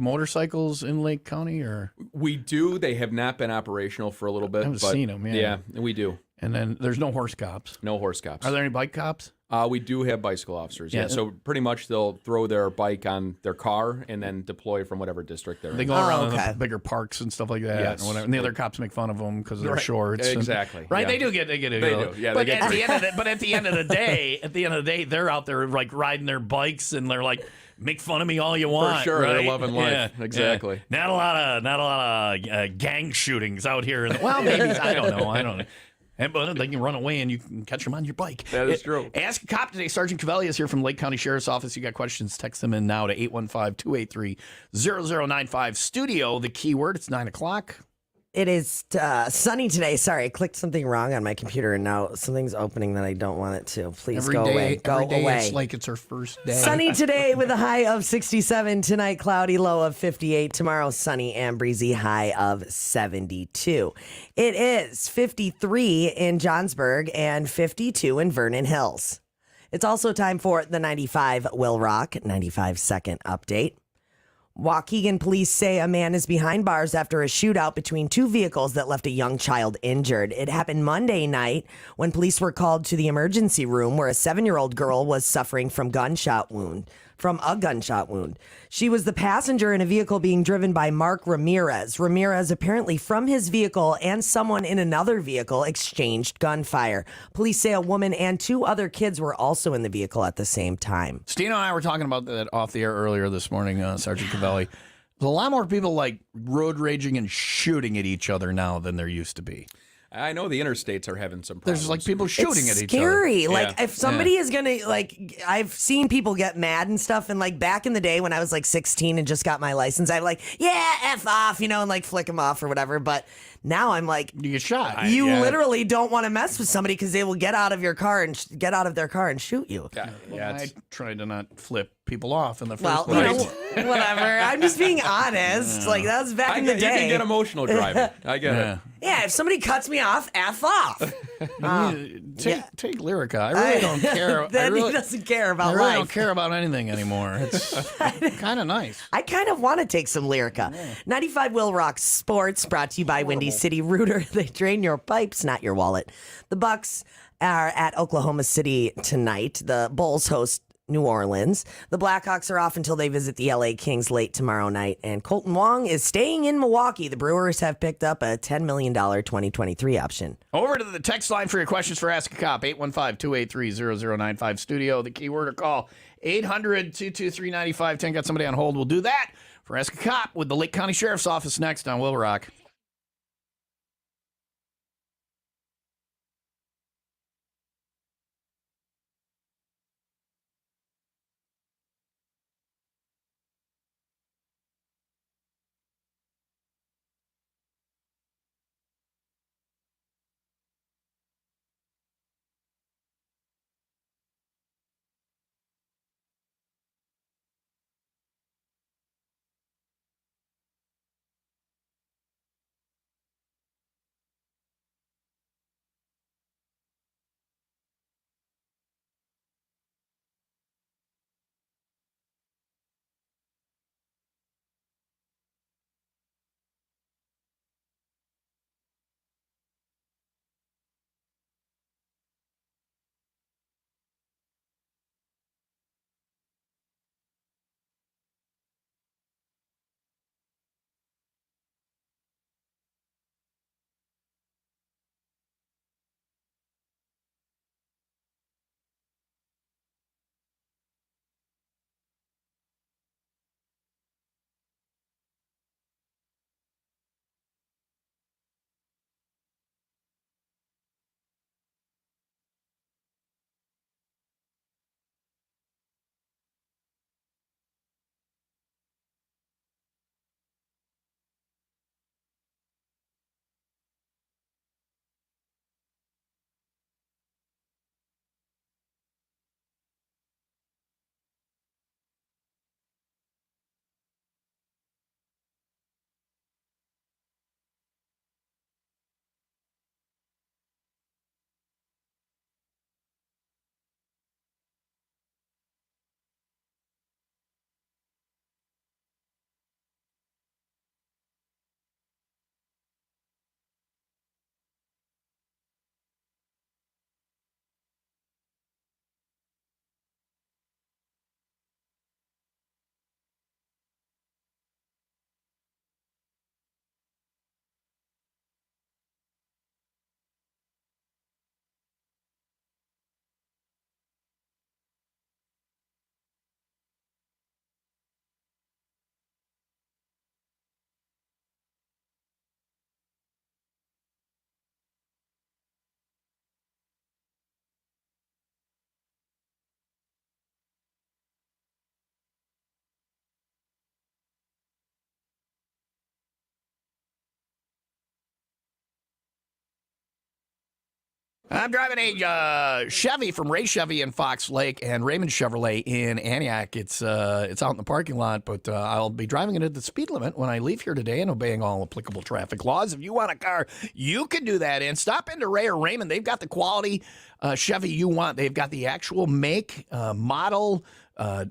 motorcycles in Lake County or? We do. They have not been operational for a little bit. I haven't seen them. Yeah, we do. And then there's no horse cops. No horse cops. Are there any bike cops? We do have bicycle officers. Yeah. Yeah. So pretty much they'll throw their bike on their car and then deploy from whatever district they're They in. go around in the bigger parks and stuff like that. Yes. And, whatever. And the other cops make fun of them because of their shorts. Exactly. Right? Yeah. They do get it. They do. Yeah, But they get at the end of but at the end of the day, they're out there like riding their bikes and they're like, make fun of me all you want. For sure, right? they're loving life. Yeah. Exactly. Yeah. Not a lot of gang shootings out here. Well, maybe I don't know. But they can run away and you can catch them on your bike. That is true. Ask a Cop today. Sgt Covelli is here from Lake County Sheriff's Office. You got questions, text them in now to 815-283-0095. Studio, the keyword. It's 9 o'clock. It is sunny today. Sorry, I clicked something wrong on my computer, and now something's opening that I don't want it to. Please go away. Go every day away. It's like it's her first day. Sunny today with a high of 67. Tonight, cloudy, low of 58. Tomorrow, sunny and breezy, high of 72. It is 53 in Johnsburg and 52 in Vernon Hills. It's also time for the 95 WIIL ROCK 95-second update. Waukegan police say a man is behind bars after a shootout between two vehicles that left a young child injured. It happened Monday night when police were called to the emergency room where a 7-year-old girl was suffering from a gunshot wound. She was the passenger in a vehicle being driven by Mark Ramirez. Ramirez apparently from his vehicle and someone in another vehicle exchanged gunfire. Police say a woman and 2 other kids were also in the vehicle at the same time. Steve and I were talking about that off the air earlier this morning, Sgt Covelli. There's a lot more people like road raging and shooting at each other now than there used to be. I know the interstates are having some problems. There's like people shooting It's at each other. scary. Like Yeah. if somebody is gonna I've seen people get mad and stuff. And like back in the day when I was like 16 and just got my license, I'd like F off, and like flick them off or whatever. But now I'm like, You get shot. you literally don't want to mess with somebody because they will get out of your car and get out of their car and shoot you. I try to not flip people off in the first Well, place. whatever. I'm just being honest. Like that was back in the You day. can get emotional driving. I get it. Yeah, if somebody cuts me off, F off. Take Lyrica. I really don't care. Then he doesn't care about I really life. don't care about anything anymore. It's kind of nice. I kind of want to take some Lyrica. 95 WIIL ROCK Sports brought to you by Windy City Rooter. They drain your pipes, not your wallet. The Bucks are at Oklahoma City tonight. The Bulls host New Orleans. The Blackhawks are off until they visit the LA Kings late tomorrow night. And Colton Wong is staying in Milwaukee. The Brewers have picked up a $10 million 2023 option. Over to the text line for your questions for Ask a Cop, 815-283-0095 studio. The keyword or call 800-223-9510. Got somebody on hold. We'll do that for Ask a Cop with the Lake County Sheriff's Office next on WIIL ROCK. I'm driving a Chevy from Ray Chevy in Fox Lake and Raymond Chevrolet in Antioch. It's out in the parking lot, but I'll be driving it at the speed limit when I leave here today and obeying all applicable traffic laws. If you want a car, you can do that. And stop into Ray or Raymond. They've got the quality Chevy you want. They've got the actual make, model,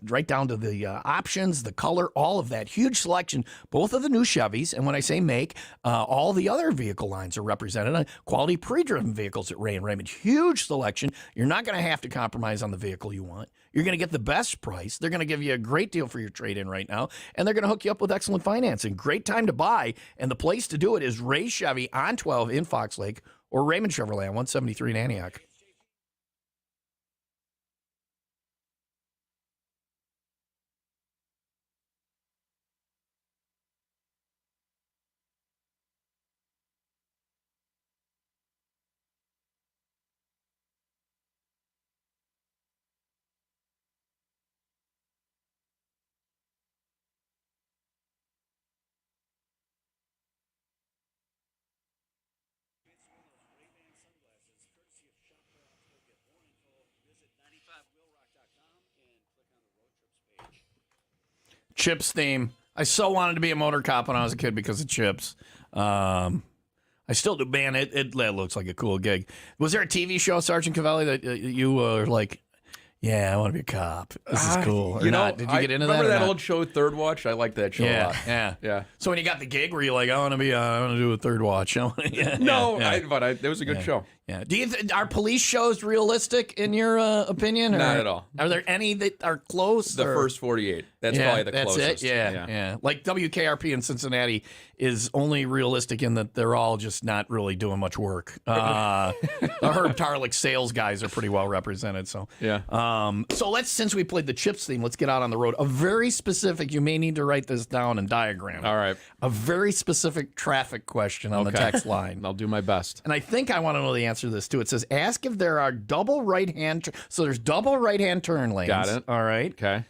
right down to the options, the color, all of that. Huge selection, both of the new Chevys. And when I say make, all the other vehicle lines are represented. Quality pre-driven vehicles at Ray and Raymond. Huge selection. You're not going to have to compromise on the vehicle you want. You're going to get the best price. They're going to give you a great deal for your trade-in right now. And they're going to hook you up with excellent financing. Great time to buy. And the place to do it is Ray Chevy on 12 in Fox Lake or Raymond Chevrolet on 173 in Antioch. Chips theme. I so wanted to be a motor cop when I was a kid because of Chips. I still do. Man, it looks like a cool gig. Was there a TV show, Sgt Covelli, that you were like, yeah, I want to be a cop. This is cool. You know, not? Did you get into that? Remember that old show, Third Watch? I like that show a lot. Yeah. So when you got the gig, were you like, I want to do a Third Watch? But it was a good show. Yeah. Do you are police shows realistic in your opinion? Or Not at all. Are there any that are close? The first 48. That's probably the closest. That's it. Yeah. Like WKRP in Cincinnati is only realistic in that they're all just not really doing much work. The Herb Tarlick sales guys are pretty well represented. So so since we played the Chips theme, let's get out on the road. A very specific. You may need to write this down and diagram. All right. A very specific traffic question on the text line. I'll do my best. And I think I want to know the answer to this too. It says, ask if there are double right-hand. So there's double right-hand turn lanes. Got it. All right. Okay.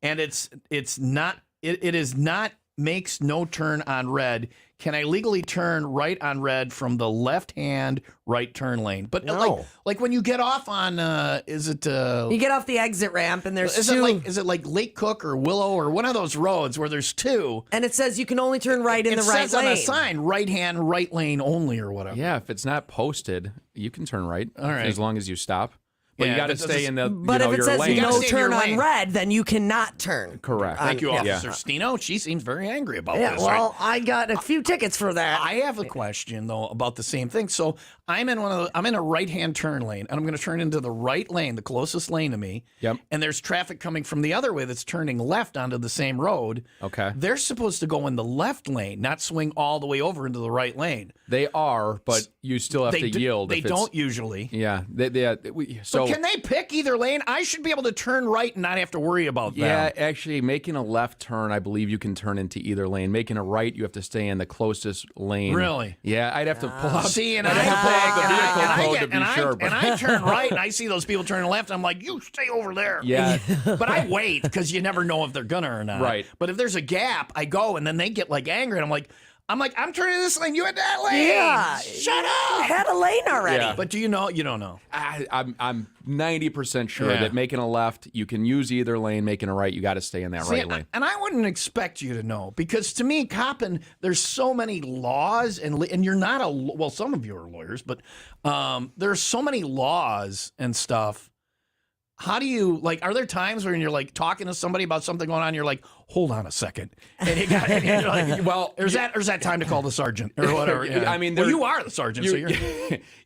And it is not makes no turn on red. Can I legally turn right on red from the left-hand right turn lane? But No. like when you get off on, is it? You get off the exit ramp and there's Is two. it like Lake Cook or Willow or one of those roads where there's two? And it says you can only turn right in the right It says on lane. a sign, right-hand right lane only or whatever. Yeah, if it's not posted, you can turn right. All right. As long as you stop. But you got to stay in the But if it your says lane. no stay in turn your on lane. red, then you cannot turn. Correct. Thank you, Yeah. Officer Stino. She seems very angry about Yeah, this. well, I got a few tickets for that. I have a question though about the same thing. So I'm in a right-hand turn lane, and I'm going to turn into the right lane, the closest lane to me. Yep. And there's traffic coming from the other way that's turning left onto the same road. Okay. They're supposed to go in the left lane, not swing all the way over into the right lane. They are, but you still have to yield. They if it's- don't usually. Yeah. So But can they pick either lane? I should be able to turn right and not have to worry about that. yeah, actually, making a left turn, I believe you can turn into either lane. Making a right, you have to stay in the closest lane. Really? Yeah, I'd have to pull up. See, and I'd have to pull up the vehicle code to be sure. and I turn right, and I see those people turning left. I'm like, you stay over there. Yeah. But I wait because you never know if they're gonna or not. Right. But if there's a gap, I go, and then they get like angry, and I'm turning this lane. You had that lane. Yeah. Shut I up. had a lane already. Yeah. But do you know? You don't know. I'm 90% sure Yeah. that making a left, you can use either lane. Making a right, you got to stay in that right lane. And I wouldn't expect you to know because to me, copping, there's so many laws and you're not well, some of you are lawyers, but there's so many laws and stuff. How do you are there times when you're like talking to somebody about something going on? You're like, hold on a second. And you're like, well, there's that time to call the sergeant or whatever. Yeah. I mean, well, you are the sergeant, so you're.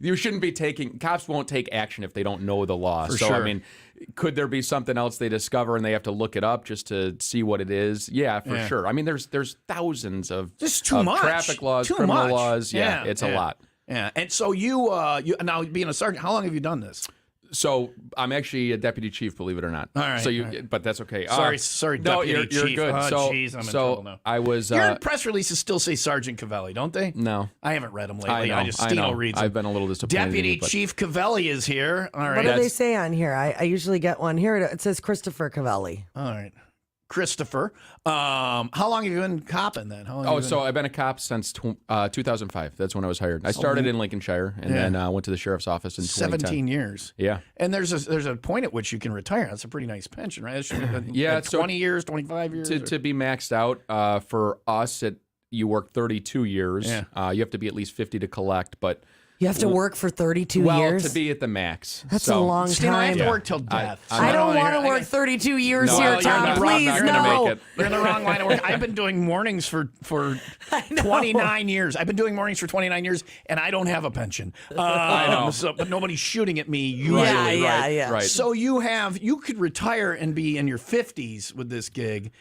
You shouldn't be cops won't take action if they don't know the law. For so, sure. I mean, could there be something else they discover and they have to look it up just to see what it is? Yeah, for sure. I mean, there's thousands of Just too much. traffic laws, Too criminal much. laws. Yeah, it's a lot. Yeah. And so you now being a sergeant, how long have you done this? So I'm actually a deputy chief, believe it or not. All right, So all right. but that's okay. Sorry, no, deputy you're chief. good. Oh, so, geez, I'm in so trouble now. I was. Your press releases still say Sergeant Cavelli, don't they? No, I haven't read them lately. I know. Stino reads them. I've been a little disappointed. Deputy but Chief Cavelli is here. All right. What do they say on here? I usually get one here. It says Christopher Covelli. All right. Christopher. How long have you been copping then? How long have you been- So I've been a cop since 2005. That's when I was hired. I started in Lincolnshire and then went to the sheriff's office in 2010. 17 years. Yeah. And there's a point at which you can retire. That's a pretty nice pension, right? Yeah, At 20 years, 25 years. To be maxed out for us, you work 32 years. Yeah. You have to be at least 50 to collect, but You have to work for 32 well, years? to be at the max. That's so, a long Steve, I have time. to work till death. I don't want to work 32 years No, here, you're Tom. not- Please, I'm not gonna no. make it. You're in the wrong line of work. I've been doing mornings for 29 years. I've been doing mornings for 29 years, and I don't have a pension. I know. But nobody's shooting at me usually. Yeah. Right. So you could retire and be in your 50s with this gig.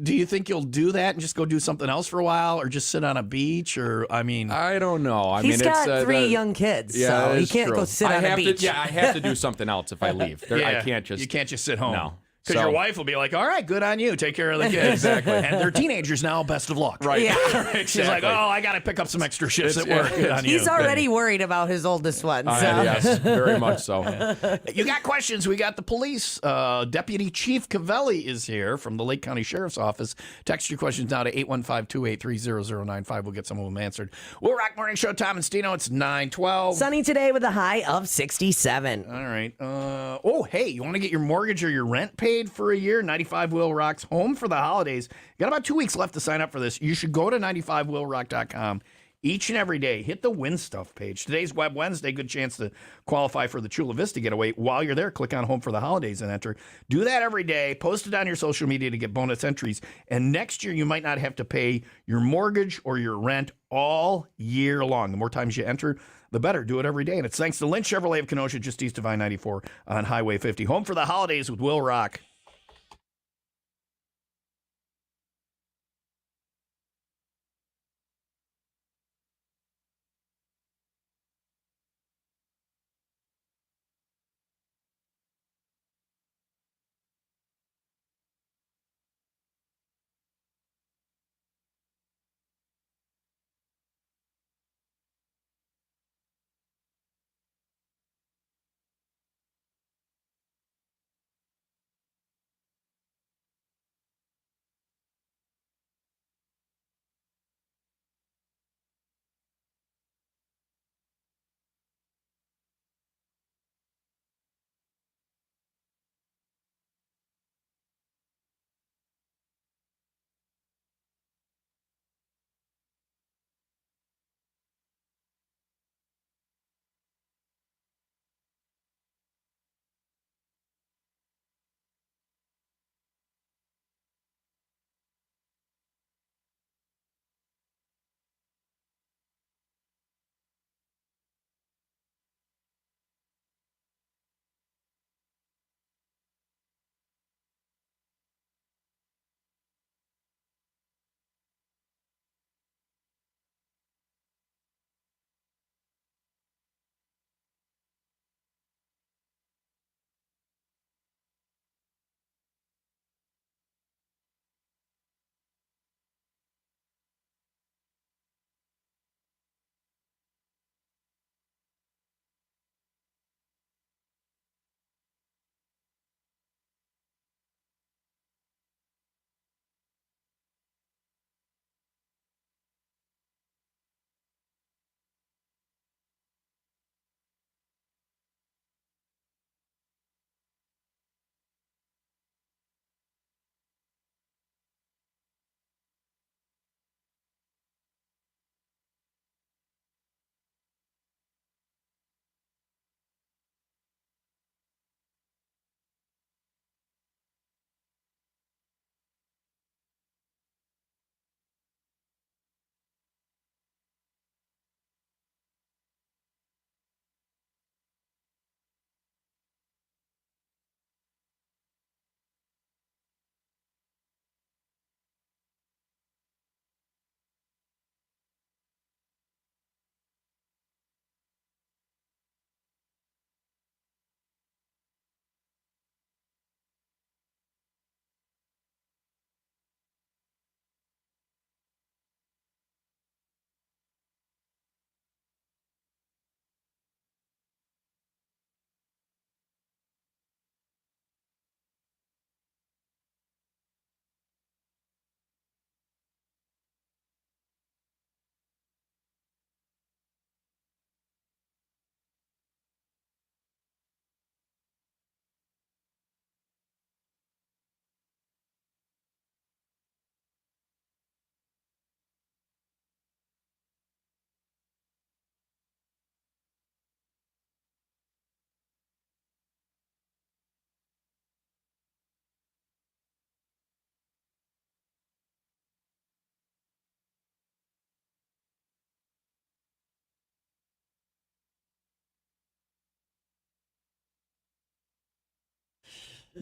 Do you think you'll do that and just go do something else for a while, or just sit on a beach, or I mean? I don't know. He's mean, got it's, 3 young kids, Yeah, so he that's can't true. go sit on a beach. I have to do something else if I leave. I can't just. You can't just sit home. No. Because So- your wife will be like, all right, good on you. Take care of the kids. Exactly. And they're teenagers now. Best of luck. Right. Yeah. She's like, Exactly. oh, I got to pick up some extra shifts at It's- work. Good on you. He's already worried about his oldest one. So. Yes, very much so. You got questions? We got the police. Deputy Chief Covelli is here from the Lake County Sheriff's Office. Text your questions now to 815-283-0095. We'll get some of them answered. WIIL ROCK Morning Show, Tom and Stino. It's 9:12. Sunny today with a high of 67. All right. Hey, you want to get your mortgage or your rent paid for a year? 95 WIIL Rock's home for the holidays. You got about 2 weeks left to sign up for this. You should go to 95WIILRock.com each and every day. Hit the Win Stuff page. Today's Web Wednesday. Good chance to qualify for the Chula Vista getaway. While you're there, click on Home for the Holidays and enter. Do that every day. Post it on your social media to get bonus entries. And next year, you might not have to pay your mortgage or your rent all year long. The more times you enter, the better. Do it every day. And it's thanks to Lynch Chevrolet of Kenosha, just east of I-94 on Highway 50. Home for the Holidays with WIIL Rock.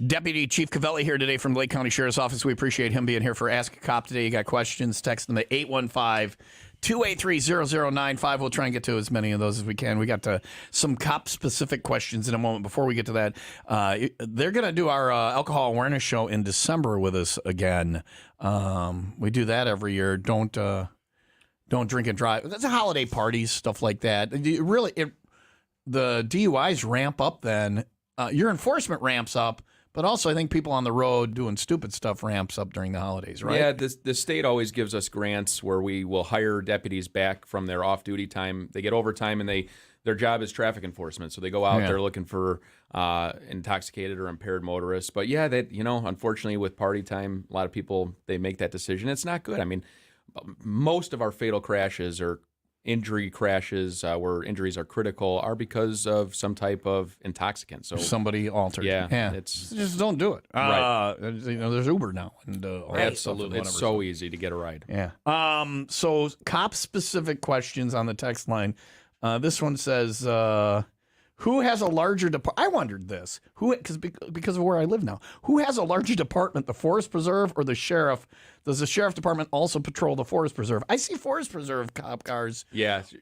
Deputy Chief Covelli here today from the Lake County Sheriff's Office. We appreciate him being here for Ask a Cop today. You got questions, text them at 815-283-0095. We'll try and get to as many of those as we can. We got some cop-specific questions in a moment. Before we get to that, they're going to do our alcohol awareness show in December with us again. We do that every year. Don't drink and drive. That's holiday parties, stuff like that. The DUIs ramp up then. Your enforcement ramps up, but also I think people on the road doing stupid stuff ramps up during the holidays, right? Yeah, the state always gives us grants where we will hire deputies back from their off-duty time. They get overtime, and their job is traffic enforcement, so they go out there looking for intoxicated or impaired motorists. But yeah, unfortunately with party time, a lot of people, they make that decision. It's not good. I mean, most of our fatal crashes or injury crashes where injuries are critical are because of some type of intoxicant. So somebody altered. Yeah, it's just don't do it. Right. There's Uber now, and all that stuff and absolutely, it's so easy to get a ride. Yeah. So cop specific questions on the text line. This one says, who has a larger department? I wondered this. Because of where I live now. Who has a larger department, the Forest Preserve or the sheriff? Does the sheriff department also patrol the Forest Preserve? I see Forest Preserve cop cars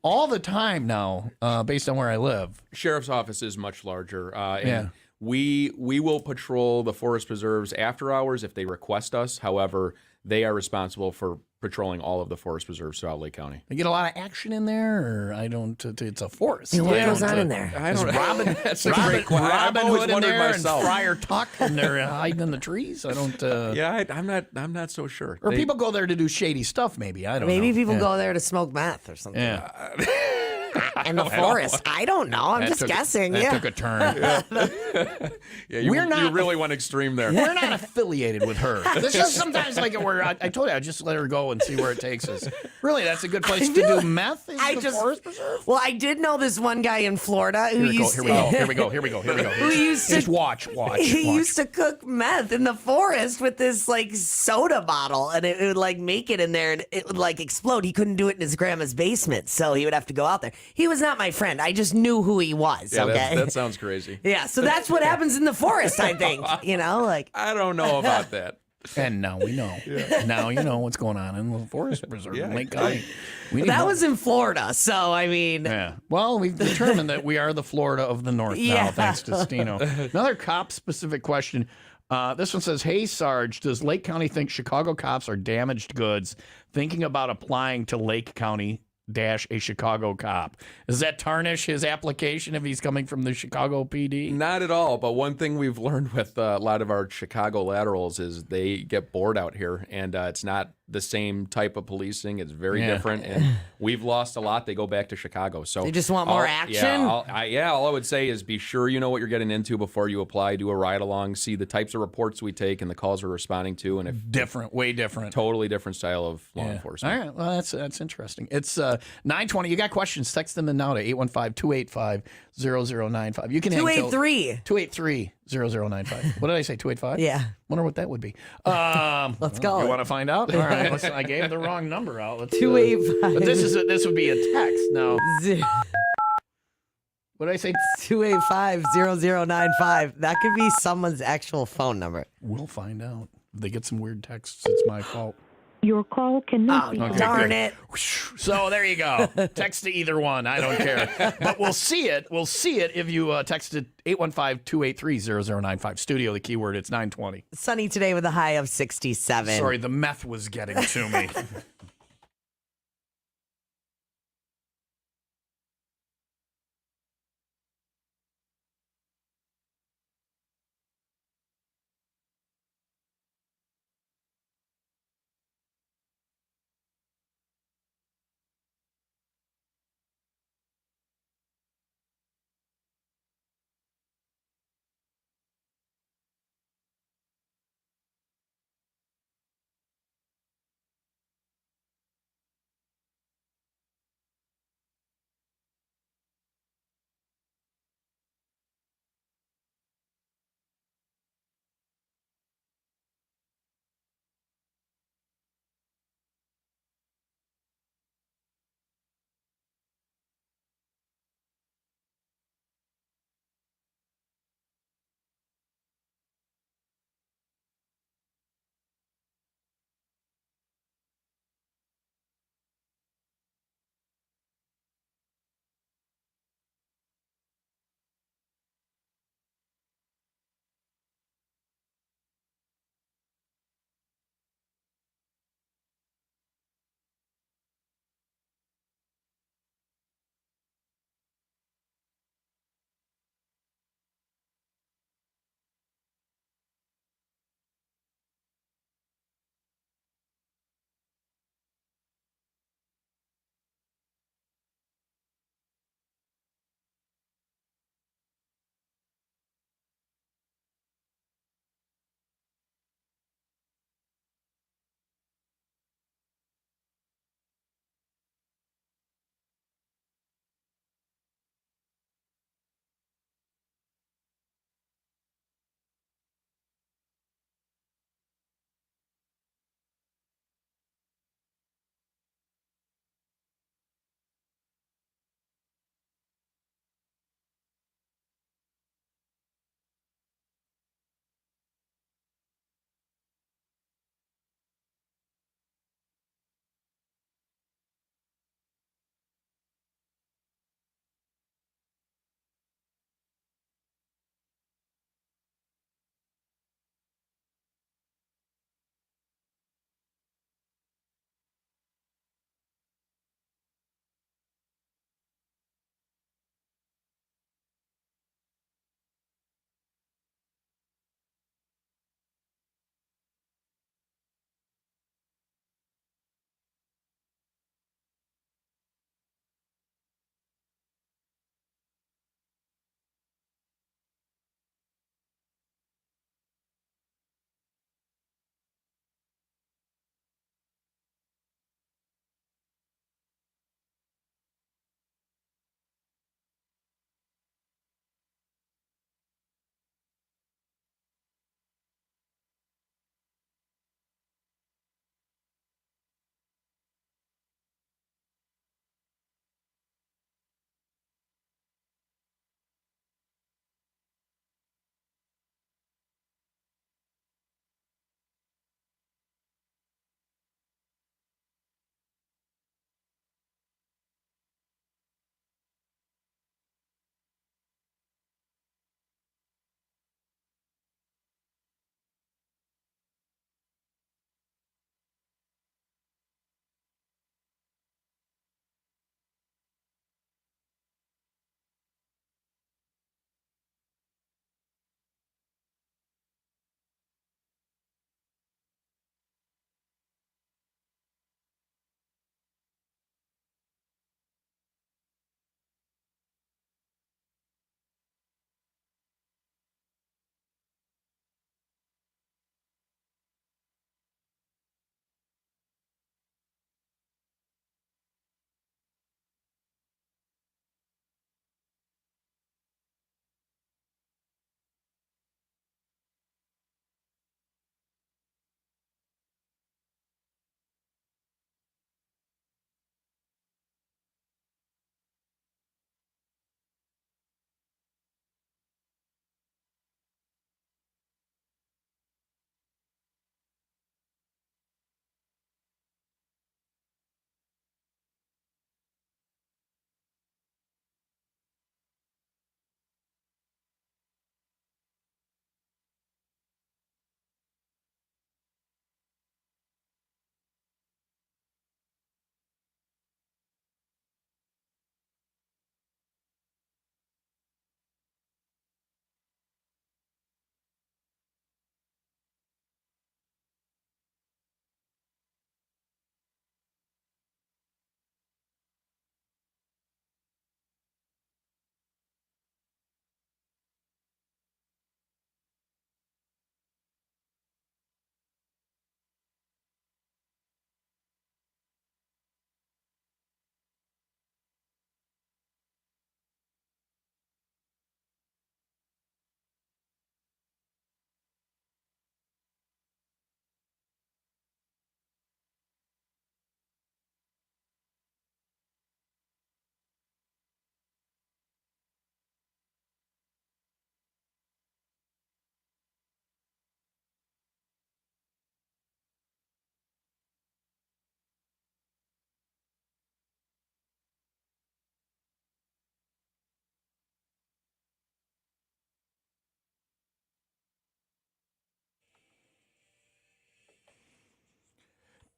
all the time now, based on where I live. Sheriff's office is much larger. And we will patrol the Forest Preserves after hours if they request us. However, they are responsible for patrolling all of the forest preserves throughout Lake County. You get a lot of action in there, or I don't. It's a forest. What goes on in there? I don't. Robin, that's a great question. I've always wondered myself. And Friar Tuck, and they're hiding in the trees. I don't. I'm not so sure. Or people go there to do shady stuff. Maybe I don't. Maybe know. people go there to smoke meth or something. Yeah. In the forest. I don't know. I'm just guessing. That took a turn. You really went extreme there. We're not affiliated with her. This is sometimes like where I told you I'd just let her go and see where it takes us. Really, that's a good place to do meth. Forest Preserve. Well, I did know this one guy in Florida who used Here we go. Who used to just watch. He used to cook meth in the forest with this like soda bottle, and it would like make it in there, and it would like explode. He couldn't do it in his grandma's basement, so he would have to go out there. He was not my friend. I just knew who he was. Yeah, okay, that sounds crazy. Yeah, so that's what happens in the forest. I think I don't know about that. And now we know. Yeah. Now you know what's going on in the Forest Preserve in Lake County. That was in Florida, so I mean. Yeah. Well, we've determined that we are the Florida of the North now, thanks to Stino. Another cop-specific question. This one says, hey, Sarge, does Lake County think Chicago cops are damaged goods thinking about applying to Lake County a Chicago cop? Does that tarnish his application if he's coming from the Chicago PD? Not at all. But one thing we've learned with a lot of our Chicago laterals is they get bored out here, and it's not the same type of policing. It's very different, and we've lost a lot. They go back to Chicago. So they just want more action? All I would say is be sure you know what you're getting into before you apply. Do a ride-along. See the types of reports we take and the calls we're responding to. And if way different. Totally different style of law enforcement. All right. Well, that's interesting. It's 9:20. You got questions, text them in now to 815-285-0095. You can 283-0095. What did I say, 285? Yeah. Wonder what that would be. Let's go. You want to find out? All right. Listen, I gave the wrong number out. Let's 285. But this would be a text. No. What did I say? 285-0095. That could be someone's actual phone number. We'll find out. If they get some weird texts, it's my fault. Your call cannot be. Darn it. So there you go. Text to either one. I don't care. But we'll see it. We'll see it if you text it 815-283-0095. Studio, the keyword. It's 9:20. Sunny today with a high of 67. Sorry, the meth was getting to me.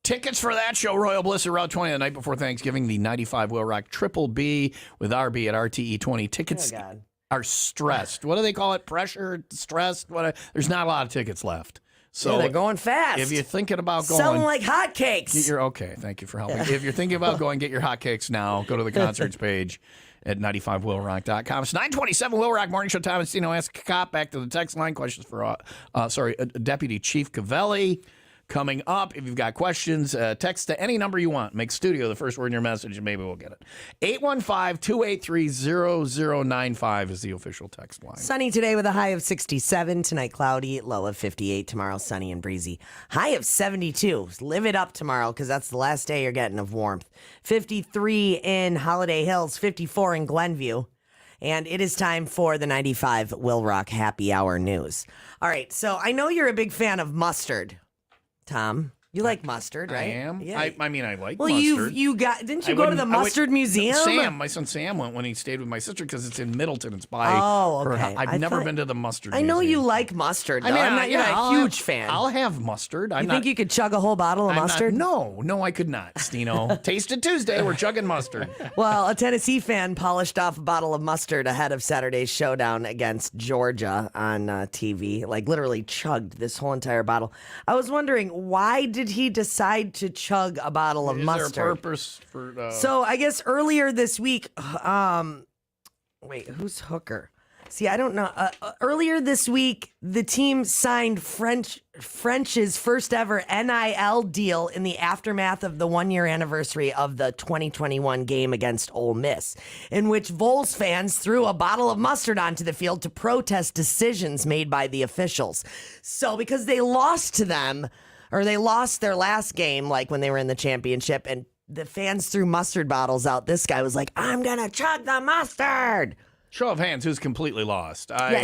Tickets for that show, Royal Bliss at Route 20, the night before Thanksgiving, the 95 WIIL ROCK Triple B with RB at RTE 20. Tickets are stressed. What do they call it? Pressure, stressed? There's not a lot of tickets left. So they're going fast. If you're thinking about going, selling like hotcakes. Okay, thank you for helping. If you're thinking about going, get your hotcakes now. Go to the concerts page at 95WIILRock.com. It's 9:27 WIIL ROCK Morning Show time. It's Ask a Cop. Back to the text line. Questions for Deputy Chief Covelli. Coming up, if you've got questions, text to any number you want. Make studio the first word in your message, and maybe we'll get it. 815-283-0095 is the official text line. Sunny today with a high of 67. Tonight, cloudy, low of 58. Tomorrow, sunny and breezy. High of 72. Live it up tomorrow because that's the last day you're getting of warmth. 53 in Holiday Hills, 54 in Glenview. And it is time for the 95 WIIL ROCK Happy Hour News. All right, so I know you're a big fan of mustard. Tom, you like mustard, right? I am. Yeah. I mean, I like well, mustard. didn't you go to the mustard museum? My son Sam went when he stayed with my sister because it's in Middleton. It's by okay. her house. I've never been to the mustard I know museum. you like mustard, though. I mean, I'm not you're a huge fan. I'll have mustard. You think you could chug a whole bottle of mustard? No, I could not, Stino. Taste it Tuesday. We're chugging mustard. Well, a Tennessee fan polished off a bottle of mustard ahead of Saturday's showdown against Georgia on TV. Like, literally chugged this whole entire bottle. I was wondering, why did he decide to chug a bottle of mustard? Is there a purpose for... So, I guess earlier this week... wait, who's Hooker? See, I don't know. Earlier this week, the team signed French's first ever NIL deal in the aftermath of the 1-year anniversary of the 2021 game against Ole Miss, in which Vols fans threw a bottle of mustard onto the field to protest decisions made by the officials. So, because they lost to them, or they lost their last game, like when they were in the championship, and the fans threw mustard bottles out, this guy was like, I'm going to chug the mustard. Show of hands, who's completely lost? I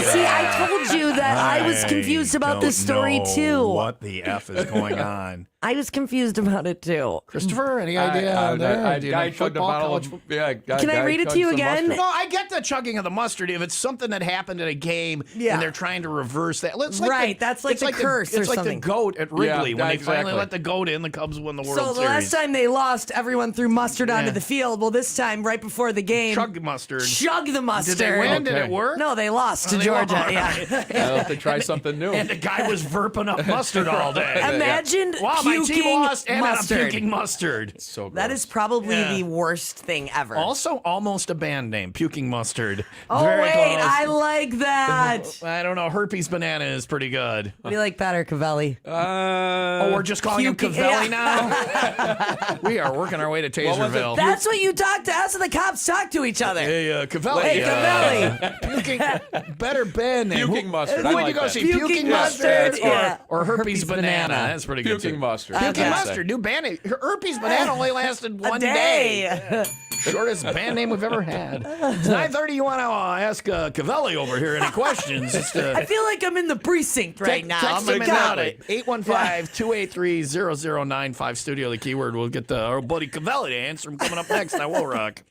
told you that I was confused about this story, too. What the F is going on? I was confused about it, too. Christopher, any idea? Guy chugged a bottle of... Can I read it to you again? No, I get the chugging of the mustard. If it's something that happened in a game and they're trying to reverse that. It's like that's like the curse or It's like something. the goat at Wrigley when they exactly. finally let the goat in, the Cubs won the World Series. So the last time they lost, everyone threw mustard onto the field. Well, this time, right before the game... Chug mustard. Chug the mustard. Did they win? Okay. Did it work? No, they lost to they Georgia. lost. Yeah. I hope they try something new. And the guy was verping up mustard all day. Imagine Wow, my team puking lost and mustard. I'm puking mustard. So gross. That is probably the worst thing ever. Also, almost a band name, Puking Mustard. Oh, Very wait, close. I like that. I don't know. Herpes Banana is pretty good. What do you like better, Covelli? Oh, we're just calling him Puking- Covelli now? We are working our way to Taserville. That's what you talk to us and the cops talk to each other. Hey, Covelli. Hey, Covelli. Puking, better band name. Puking mustard. Who I would you like go that. see? Puking mustard, or Herpes Banana. That's pretty good. Puking too. mustard. Puking Okay. Mustard. New band name. Herpes Banana only lasted one day. Shortest band name we've ever had. It's 9:30. You want to ask Covelli over here any questions? I feel like I'm in the precinct right now. Text I'm him a in cop. now to 815-283-0095 studio, the keyword. We'll get our buddy Covelli to answer him coming up next on WIIL ROCK.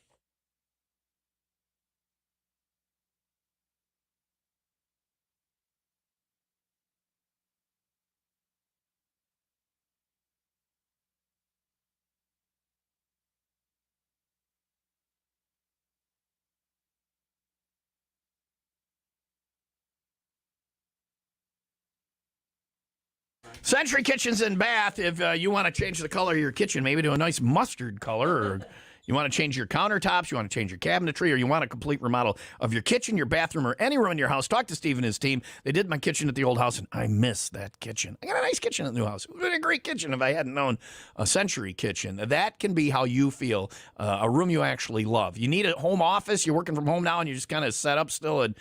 Century Kitchens and Bath, if you want to change the color of your kitchen, maybe to a nice mustard color, or you want to change your countertops, you want to change your cabinetry, or you want a complete remodel of your kitchen, your bathroom, or any room in your house, talk to Steve and his team. They did my kitchen at the old house, and I miss that kitchen. I got a nice kitchen at the new house. It would have been a great kitchen if I hadn't known a Century Kitchen. That can be how you feel, a room you actually love. You need a home office, you're working from home now, and you just kind of set up still an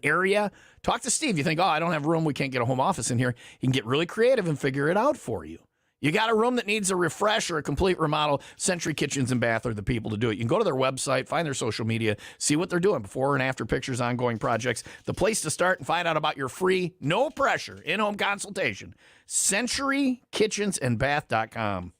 area. Talk to Steve. You think, I don't have room, we can't get a home office in here. He can get really creative and figure it out for you. You got a room that needs a refresh or a complete remodel, Century Kitchens and Bath are the people to do it. You can go to their website, find their social media, see what they're doing, before and after pictures, ongoing projects. The place to start and find out about your free, no pressure, in-home consultation, CenturyKitchensandBath.com.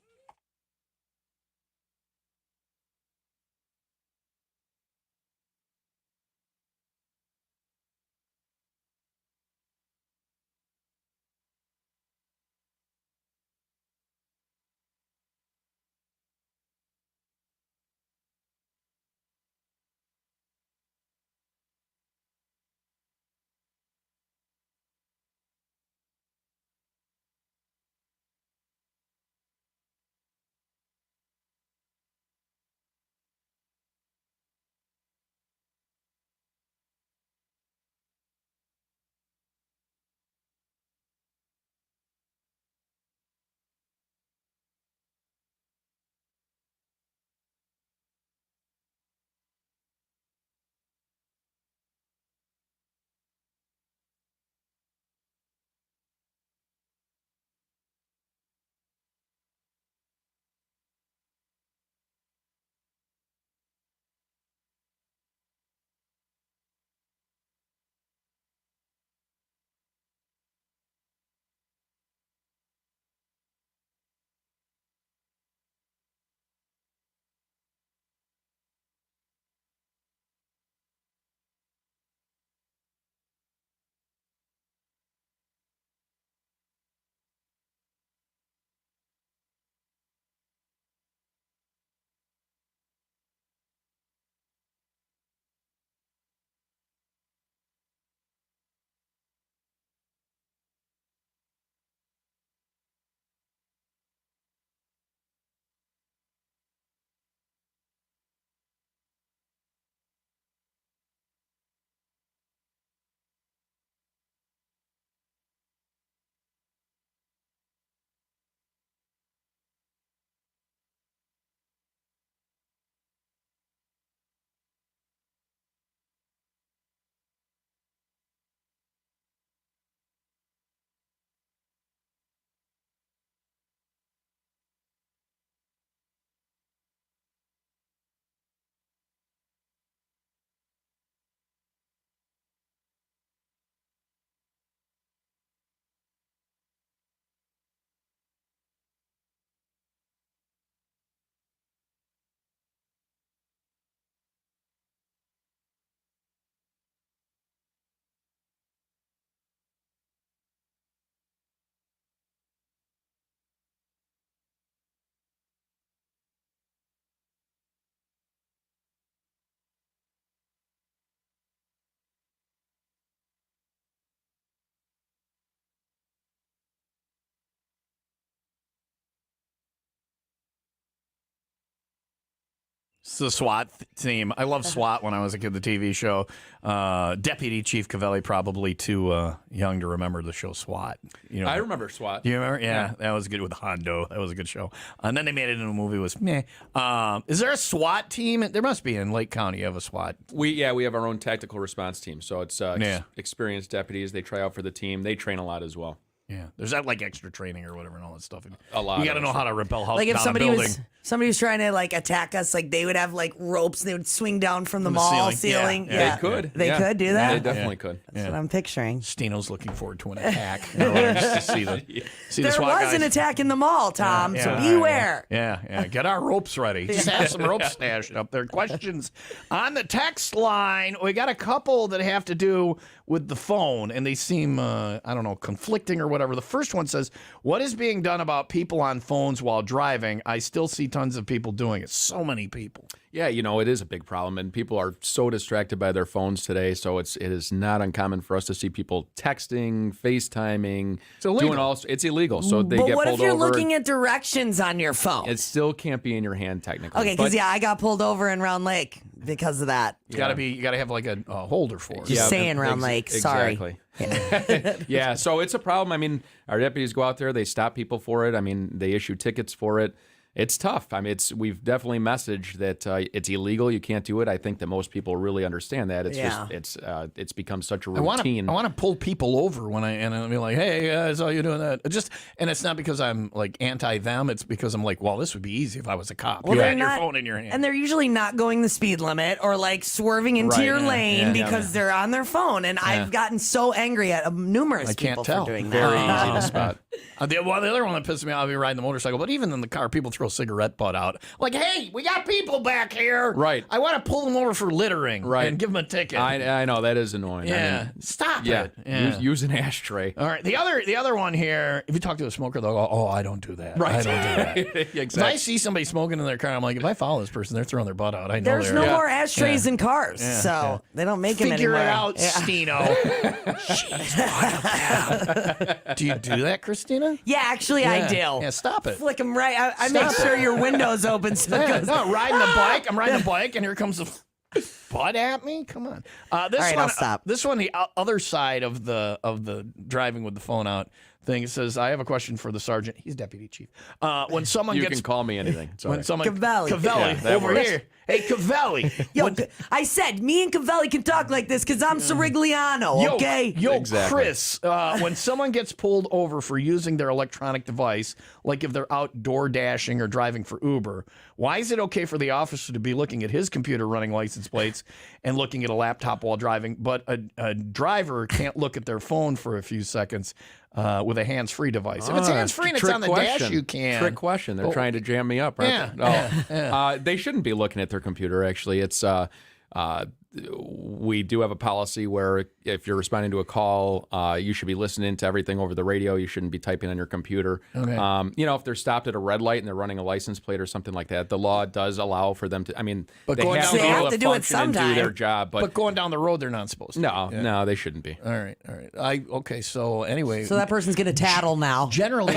It's the SWAT team. I love SWAT when I was a kid, the TV show. Deputy Chief Covelli, probably too young to remember the show SWAT. I remember SWAT. Do you remember? Yeah, that was good with Hondo. That was a good show. And then they made it into a movie. It was meh. Is there a SWAT team? There must be in Lake County. You have a SWAT. We have our own tactical response team. So it's experienced deputies. They try out for the team. They train a lot as well. Yeah, there's that like extra training or whatever and all that stuff. A lot. You got to know how to rappel Like if down somebody a building. was trying to like attack us, like they would have like ropes. They would swing down from the the mall ceiling. ceiling. Yeah. They could. They could do that? They definitely could. That's what I'm picturing. Stino's looking forward to an attack. Just to see the There SWAT was guys. an attack in the mall, Tom. So beware. Yeah. Get our ropes ready. Just have some ropes stashed up there. Questions on the text line. We got a couple that have to do with the phone, and they seem, conflicting or whatever. The first one says, what is being done about people on phones while driving? I still see tons of people doing it. So many people. Yeah, it is a big problem, and people are so distracted by their phones today. So it is not uncommon for us to see people texting, FaceTiming, doing all. It's illegal. So they But get what pulled if you're over. looking at directions on your phone? It still can't be in your hand technically. Okay, because I got pulled over in Round Lake because of that. You gotta have like a holder for it. Just saying, Round Lake. Sorry. Exactly. Yeah, so it's a problem. I mean, our deputies go out there, they stop people for it. I mean, they issue tickets for it. It's tough. I mean, we've definitely messaged that it's illegal. You can't do it. I think that most people really understand that. It's just it's become such a routine. I want to pull people over when I'll be like, hey guys, how you doing that? And it's not because I'm like anti them. It's because I'm like, well, this would be easy if I was a cop. Well, You they're had your not- phone in your hand. And they're usually not going the speed limit or like swerving into your lane because they're on their phone. And I've gotten so angry at numerous people for doing that. Very easy to spot. The other one that pisses me off, I'll be riding the motorcycle, but even in the car, people throw cigarette butt out. Like, hey, we got people back here. Right. I want to pull them over for littering. Right. And give them a ticket. I know that is annoying. Yeah. I mean, Stop it. Yeah. Use an ashtray. All right. The other one here, if you talk to a smoker, they'll go, oh, I don't do that. Right. I don't do that. Exactly. If I see somebody smoking in their car, I'm like, if I follow this person, they're throwing their butt out. I know There's they're. no more ashtrays in cars, so they don't make them Figure anymore. it out, Stino. Jeez, wild. Do you do that, Christina? Yeah, actually, I do. Yeah, stop it. Flick them right. I make sure your window's open so it goes. No, riding the bike. I'm riding the bike, and here comes the butt at me. Come on. This right, one, I'll stop. This one, the other side of the driving with the phone out thing says, I have a question for the sergeant. He's deputy chief. When someone You gets can call me anything. Sorry. when someone Covelli. Yeah, that over works. here. Hey, Covelli. Yo, I said me and Covelli can talk like this because I'm Sirigliano, okay? Yo, Exactly. Chris, when someone gets pulled over for using their electronic device, like if they're outdoor dashing or driving for Uber, why is it okay for the officer to be looking at his computer running license plates and looking at a laptop while driving, but a driver can't look at their phone for a few seconds with a hands-free device? If it's hands-free and it's Trick on the question. dash, you can. Trick question. They're trying to jam me up, Yeah, right? No. They shouldn't be looking at their computer, actually. It's we do have a policy where if you're responding to a call, you should be listening to everything over the radio. You shouldn't be typing on your computer. Okay. If they're stopped at a red light and they're running a license plate or something like that, the law does allow for them to. I mean, But they going have down to the be road- able to to do it function and do sometime. their job. But going down the road, they're not supposed to. no, they shouldn't be. All right. Okay, so anyway. So that person's gonna tattle now. Generally,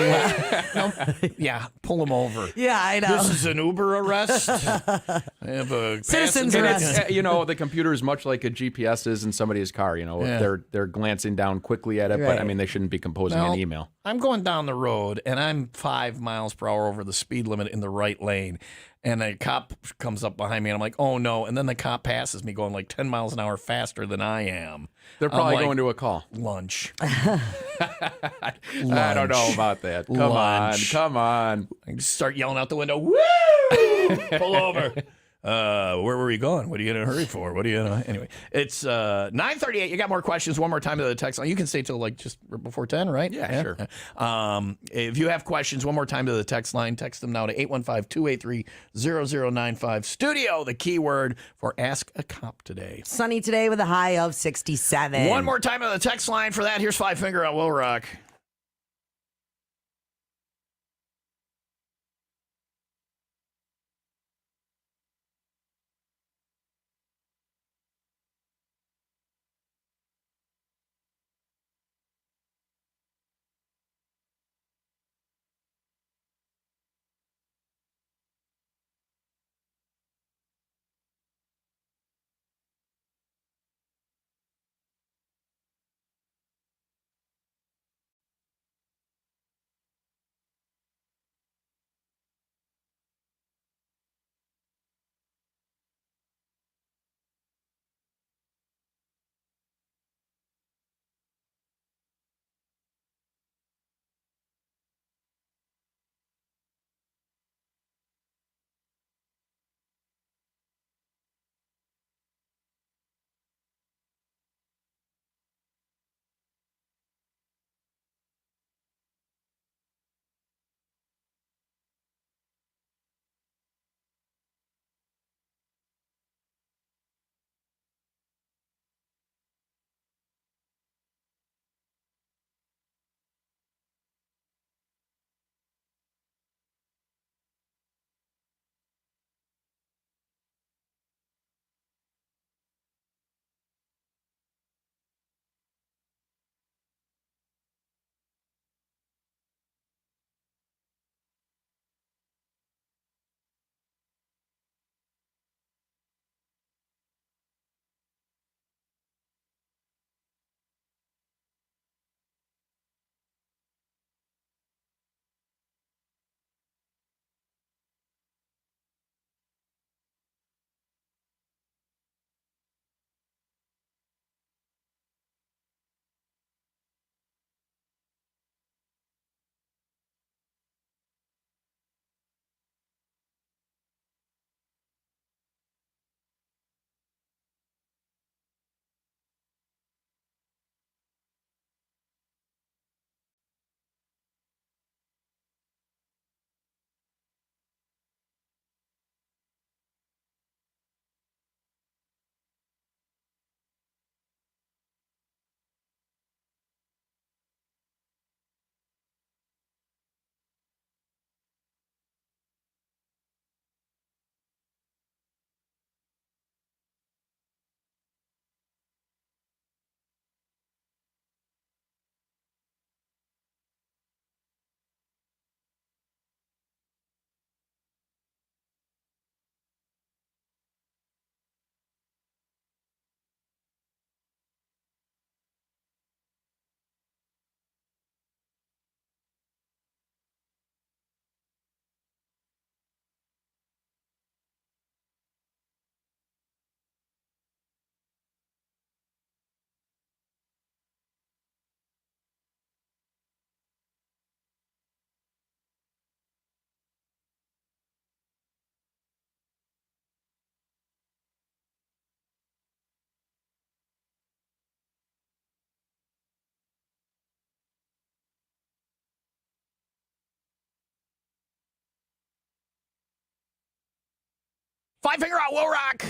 pull them over. Yeah, I know. This is an Uber arrest. I have a Citizens passenger- arrest. The computer is much like a GPS is in somebody's car. Yeah. They're glancing down quickly at it, but Right. I mean they shouldn't be composing Now, an email. I'm going down the road and I'm 5 miles per hour over the speed limit in the right lane. And a cop comes up behind me and I'm like, oh no. And then the cop passes me going like 10 miles an hour faster than I am. They're I'm probably like, going to a call. lunch. I don't know about that. Lunch. Come on. I just start yelling out the window, woo! Pull over. Where were we going? What are you in a hurry for? What are you in a... Anyway, it's 9:38. You got more questions. One more time to the text line. You can stay till like just before 10, right? Yeah, sure. If you have questions, one more time to the text line. Text them now to 815-283-0095. Studio, the keyword for Ask a Cop today. Sunny today with a high of 67. One more time to the text line for that. Here's Five Finger on WIIL Rock. Figure out Will Rock.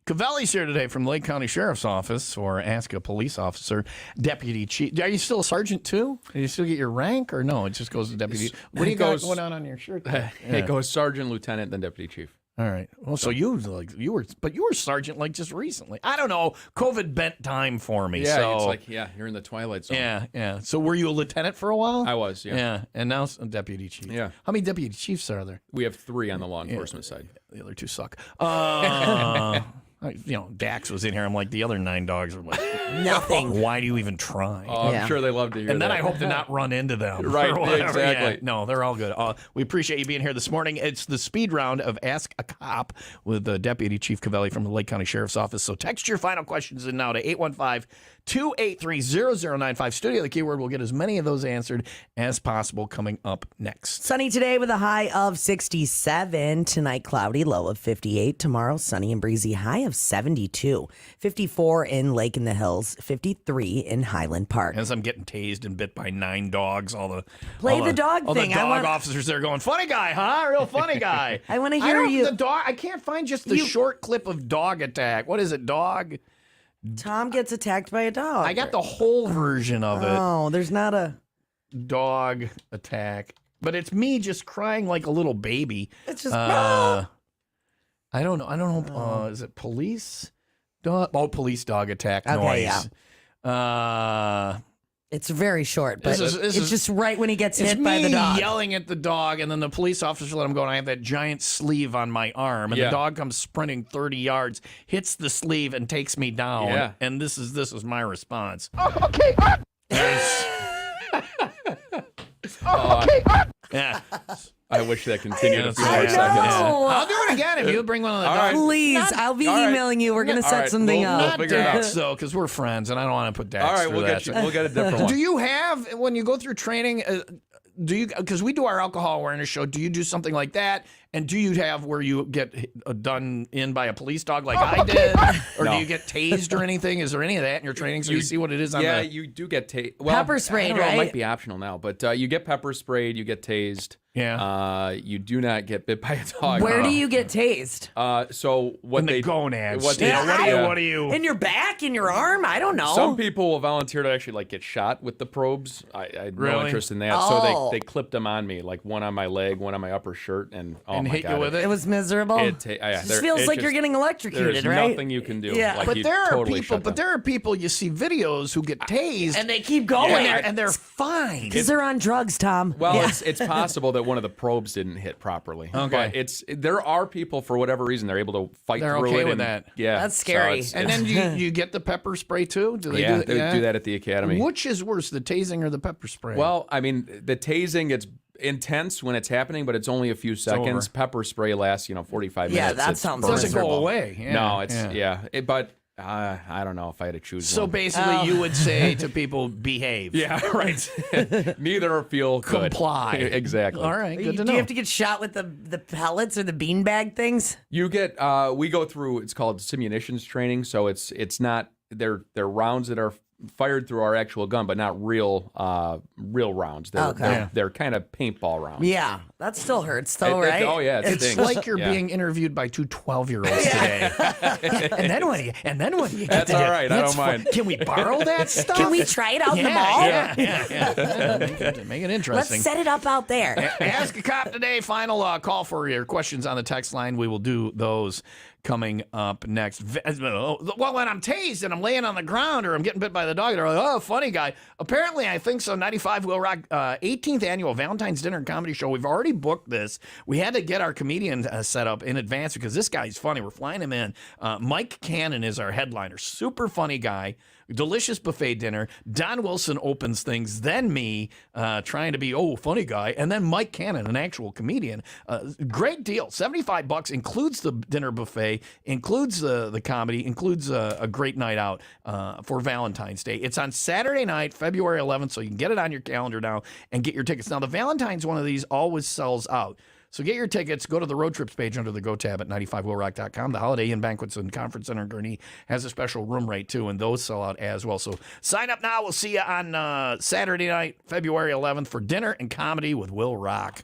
Covelli's here today from Lake County Sheriff's Office, or Ask a Police Officer, Deputy Chief. Are you still a sergeant too? Do you still get your rank, or no? It just goes to Deputy. What do you got going on your shirt? It goes Sergeant, Lieutenant, then Deputy Chief. All right. Well, so you were sergeant like just recently. I don't know. COVID bent time for me. Yeah, so, it's like you're in the twilight zone. Yeah. So were you a lieutenant for a while? I was. Yeah. Yeah, and now a deputy chief. Yeah. How many deputy chiefs are there? We have 3 on the law enforcement side. The other 2 suck. Dax was in here. I'm like, the other 9 dogs are like, Nothing. why do you even try? Oh, Yeah. I'm sure they love to hear And that. then I hope to not run into them. Right, or whatever. exactly. Yeah, no, they're all good. We appreciate you being here this morning. It's the speed round of Ask a Cop with Deputy Chief Covelli from the Lake County Sheriff's Office. So text your final questions in now to 815-283-0095. Studio the keyword. We'll get as many of those answered as possible coming up next. Sunny today with a high of 67. Tonight, cloudy, low of 58. Tomorrow, sunny and breezy, high of 72. 54 in Lake in the Hills, 53 in Highland Park. As I'm getting tased and bit by 9 dogs, all the dog all thing. the dog officers there going, funny guy, huh? Real funny guy. I want to hear you. The dog. I can't find just the short clip of dog attack. What is it, dog? Tom gets attacked by a dog. I got the whole version of it. Oh, there's not a Dog attack, but it's me just crying like a little baby. It's just I don't know. Is it police dog? Oh, police dog attack Okay, noise. It's very short, but This it's is- just right when he gets It's hit me by the dog. yelling at the dog, and then the police officer let him go, and I have that giant sleeve on my arm, and the dog comes sprinting 30 yards, hits the sleeve, and takes me down. Yeah. And this is my response. Okay. Yeah. I wish that continued a few I more know. seconds. I'll do it again if you bring one of the All dogs. right. Please, I'll be all right. emailing you. We're going to All set right, something we'll up. figure it out. Dax, though, because we're friends, and I don't want to put Dax All right, through we'll that. we'll get a different one. Do you have, when you go through training, do you, because we do our alcohol awareness show, do you do something like that? And do you have where you get done in by a police dog like I did? Or No. do you get tased or anything? Is there any of that in your training so you see what it is on Yeah, the... you do get tased. Well, Pepper sprayed, I don't know, right? It might be optional now, but you get pepper sprayed, you get tased. Yeah. You do not get bit by a dog. Where do you get tased? So what In the they gonads. What they, What do you... In your back? In your arm? I don't know. Some people will volunteer to actually get shot with the probes. I had no Really? interest in that. Oh. So they clipped them on me, like one on my leg, one on my upper shirt, and oh and my hit God, you with it? It was miserable. It just feels like you're getting electrocuted, there's right? nothing you can do. Yeah. Like, But you there are totally people. shut But them. there are people you see videos who get tased, And they keep going. and they're fine. Because they're on drugs, Tom. Well, Yeah. it's possible that one of the probes didn't hit properly. Okay. But there are people, for whatever reason, they're able to fight They're through okay it. with and- that. Yeah. That's so scary. it's- And then you get the pepper spray too? Do they yeah, do that? they do that at the academy. Which is worse, the tasing or the pepper spray? Well, I mean, the tasing, it's intense when it's happening, but it's only a few seconds. over. Pepper spray lasts, 45 Yeah, minutes. that It's sounds it doesn't go miserable. away. Yeah, No, it's but I don't know if I had to choose So one. basically, you would say to people, behave. Yeah, right. Neither feel good. Comply. Exactly. All right, good to Do know. you have to get shot with the pellets or the beanbag things? You get we go through, it's called simunitions training, so it's not they're rounds that are fired through our actual gun, but not real rounds. They're kind of paintball rounds. Yeah, that still hurts, though, right? Oh yeah, it It's stings. like you're Yeah. being interviewed by 2 12-years today. and then what do you get? That's all right. I don't mind. Can we borrow that stuff? Can we try it out in the mall? Yeah. Make it Let's interesting. set it up out there. Ask a Cop today. Final call for your questions on the text line. We will do those coming up next. Well, when I'm tased and I'm laying on the ground or I'm getting bit by the dog, they're like, oh, funny guy. Apparently, I think so. 95 WIIL ROCK 18th annual Valentine's Dinner and Comedy Show. We've already booked this. We had to get our comedian set up in advance because this guy's funny. We're flying him in. Mike Cannon is our headliner. Super funny guy. Delicious buffet dinner. Don Wilson opens things, then me trying to be, funny guy, and then Mike Cannon, an actual comedian. Great deal. $75 includes the dinner buffet, includes the comedy, includes a great night out for Valentine's Day. It's on Saturday night, February 11th, so you can get it on your calendar now and get your tickets. Now, the Valentine's one of these always sells out. So get your tickets. Go to the road trips page under the Go tab at 95WIILRock.com. The Holiday Inn Banquets and Conference Center in Gurnee has a special room rate, too, and those sell out as well. So sign up now. We'll see you on Saturday night, February 11th, for dinner and comedy with WIIL Rock.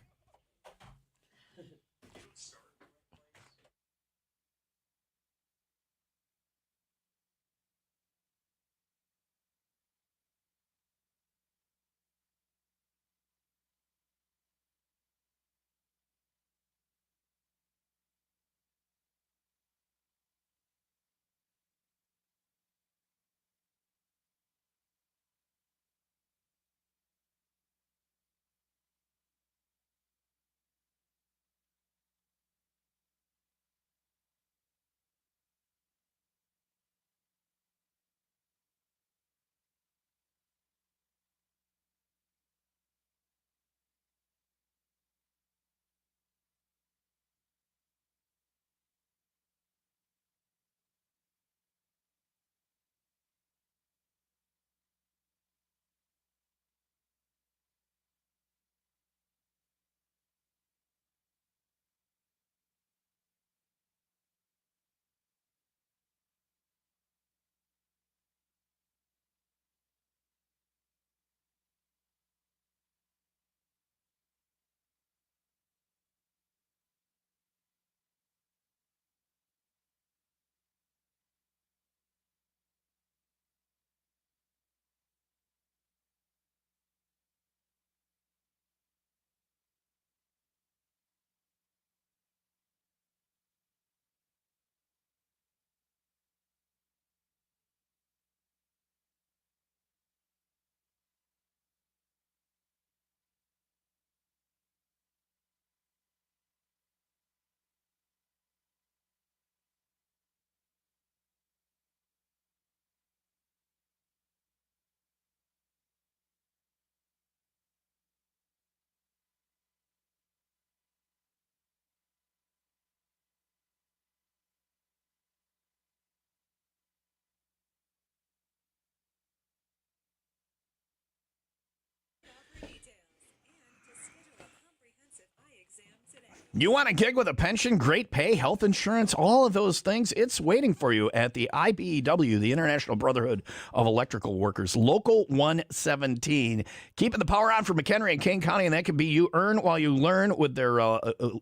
You want a gig with a pension, great pay, health insurance, all of those things? It's waiting for you at the IBEW, the International Brotherhood of Electrical Workers, Local 117. Keeping the power on for McHenry and Kane County, and that can be you earn while you learn with their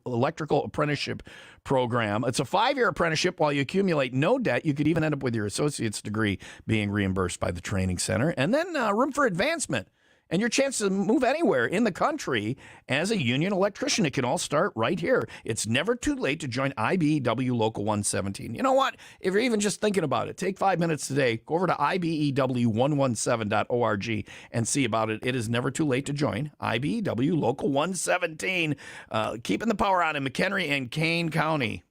electrical apprenticeship program. It's a 5-year apprenticeship while you accumulate no debt. You could even end up with your associate's degree being reimbursed by the training center. And then room for advancement. And your chance to move anywhere in the country as a union electrician. It can all start right here. It's never too late to join IBEW Local 117. You know what? If you're even just thinking about it, take 5 minutes today. Go over to IBEW117.org and see about it. It is never too late to join IBEW Local 117. Keeping the power on in McHenry and Kane County.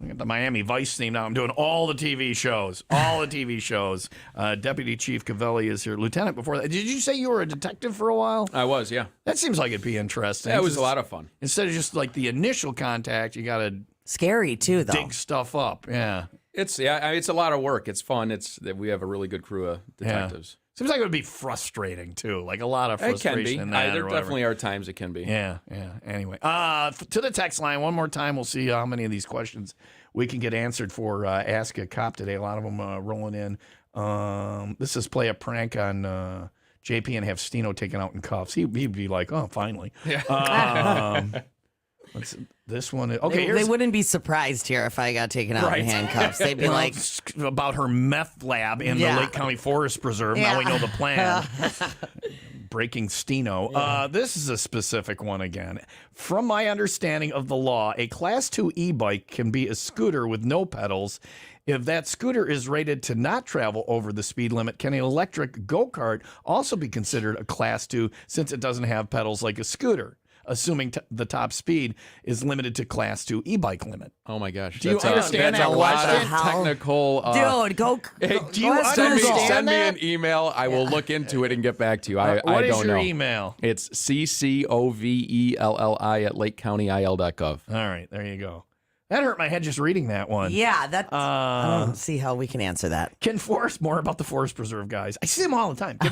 I got the Miami Vice theme now. I'm doing all the TV shows. All the TV shows. Deputy Chief Covelli is here. Lieutenant, before that. Did you say you were a detective for a while? I was, yeah. That seems like it'd be interesting. Yeah, it was a lot of fun. Instead of just like the initial contact, you got to Scary, too, though. dig stuff up. Yeah. It's a lot of work. It's fun. We have a really good crew of detectives. Seems like it would be frustrating, too. Like a lot of frustration. It can be. In that There definitely are times it can be. Yeah. Anyway, to the text line one more time. We'll see how many of these questions we can get answered for Ask a Cop today. A lot of them rolling in. This is play a prank on JP and have Stino taken out in cuffs. He'd be like, oh, finally. Yeah. This one. Okay, they wouldn't be surprised here if I got taken out in handcuffs. They'd be like, about her meth lab in the Lake County Forest Preserve. Yeah. Now we know the plan. Breaking Stino. Yeah. This is a specific one again. From my understanding of the law, a Class 2 e-bike can be a scooter with no pedals. If that scooter is rated to not travel over the speed limit, can an electric go-kart also be considered a Class 2 since it doesn't have pedals like a scooter? Assuming the top speed is limited to Class 2 e-bike limit. Oh my gosh! Do you understand that's that a lot question? of technical. dude, go. Hey, do you send me an email? I will look into it and get back to you. I don't know. What is your email? It's ccovelli@lakecountyil.gov. All right, there you go. That hurt my head just reading that one. Yeah, I don't see how we can answer that. More about the Forest Preserve guys. I see them all the time. Can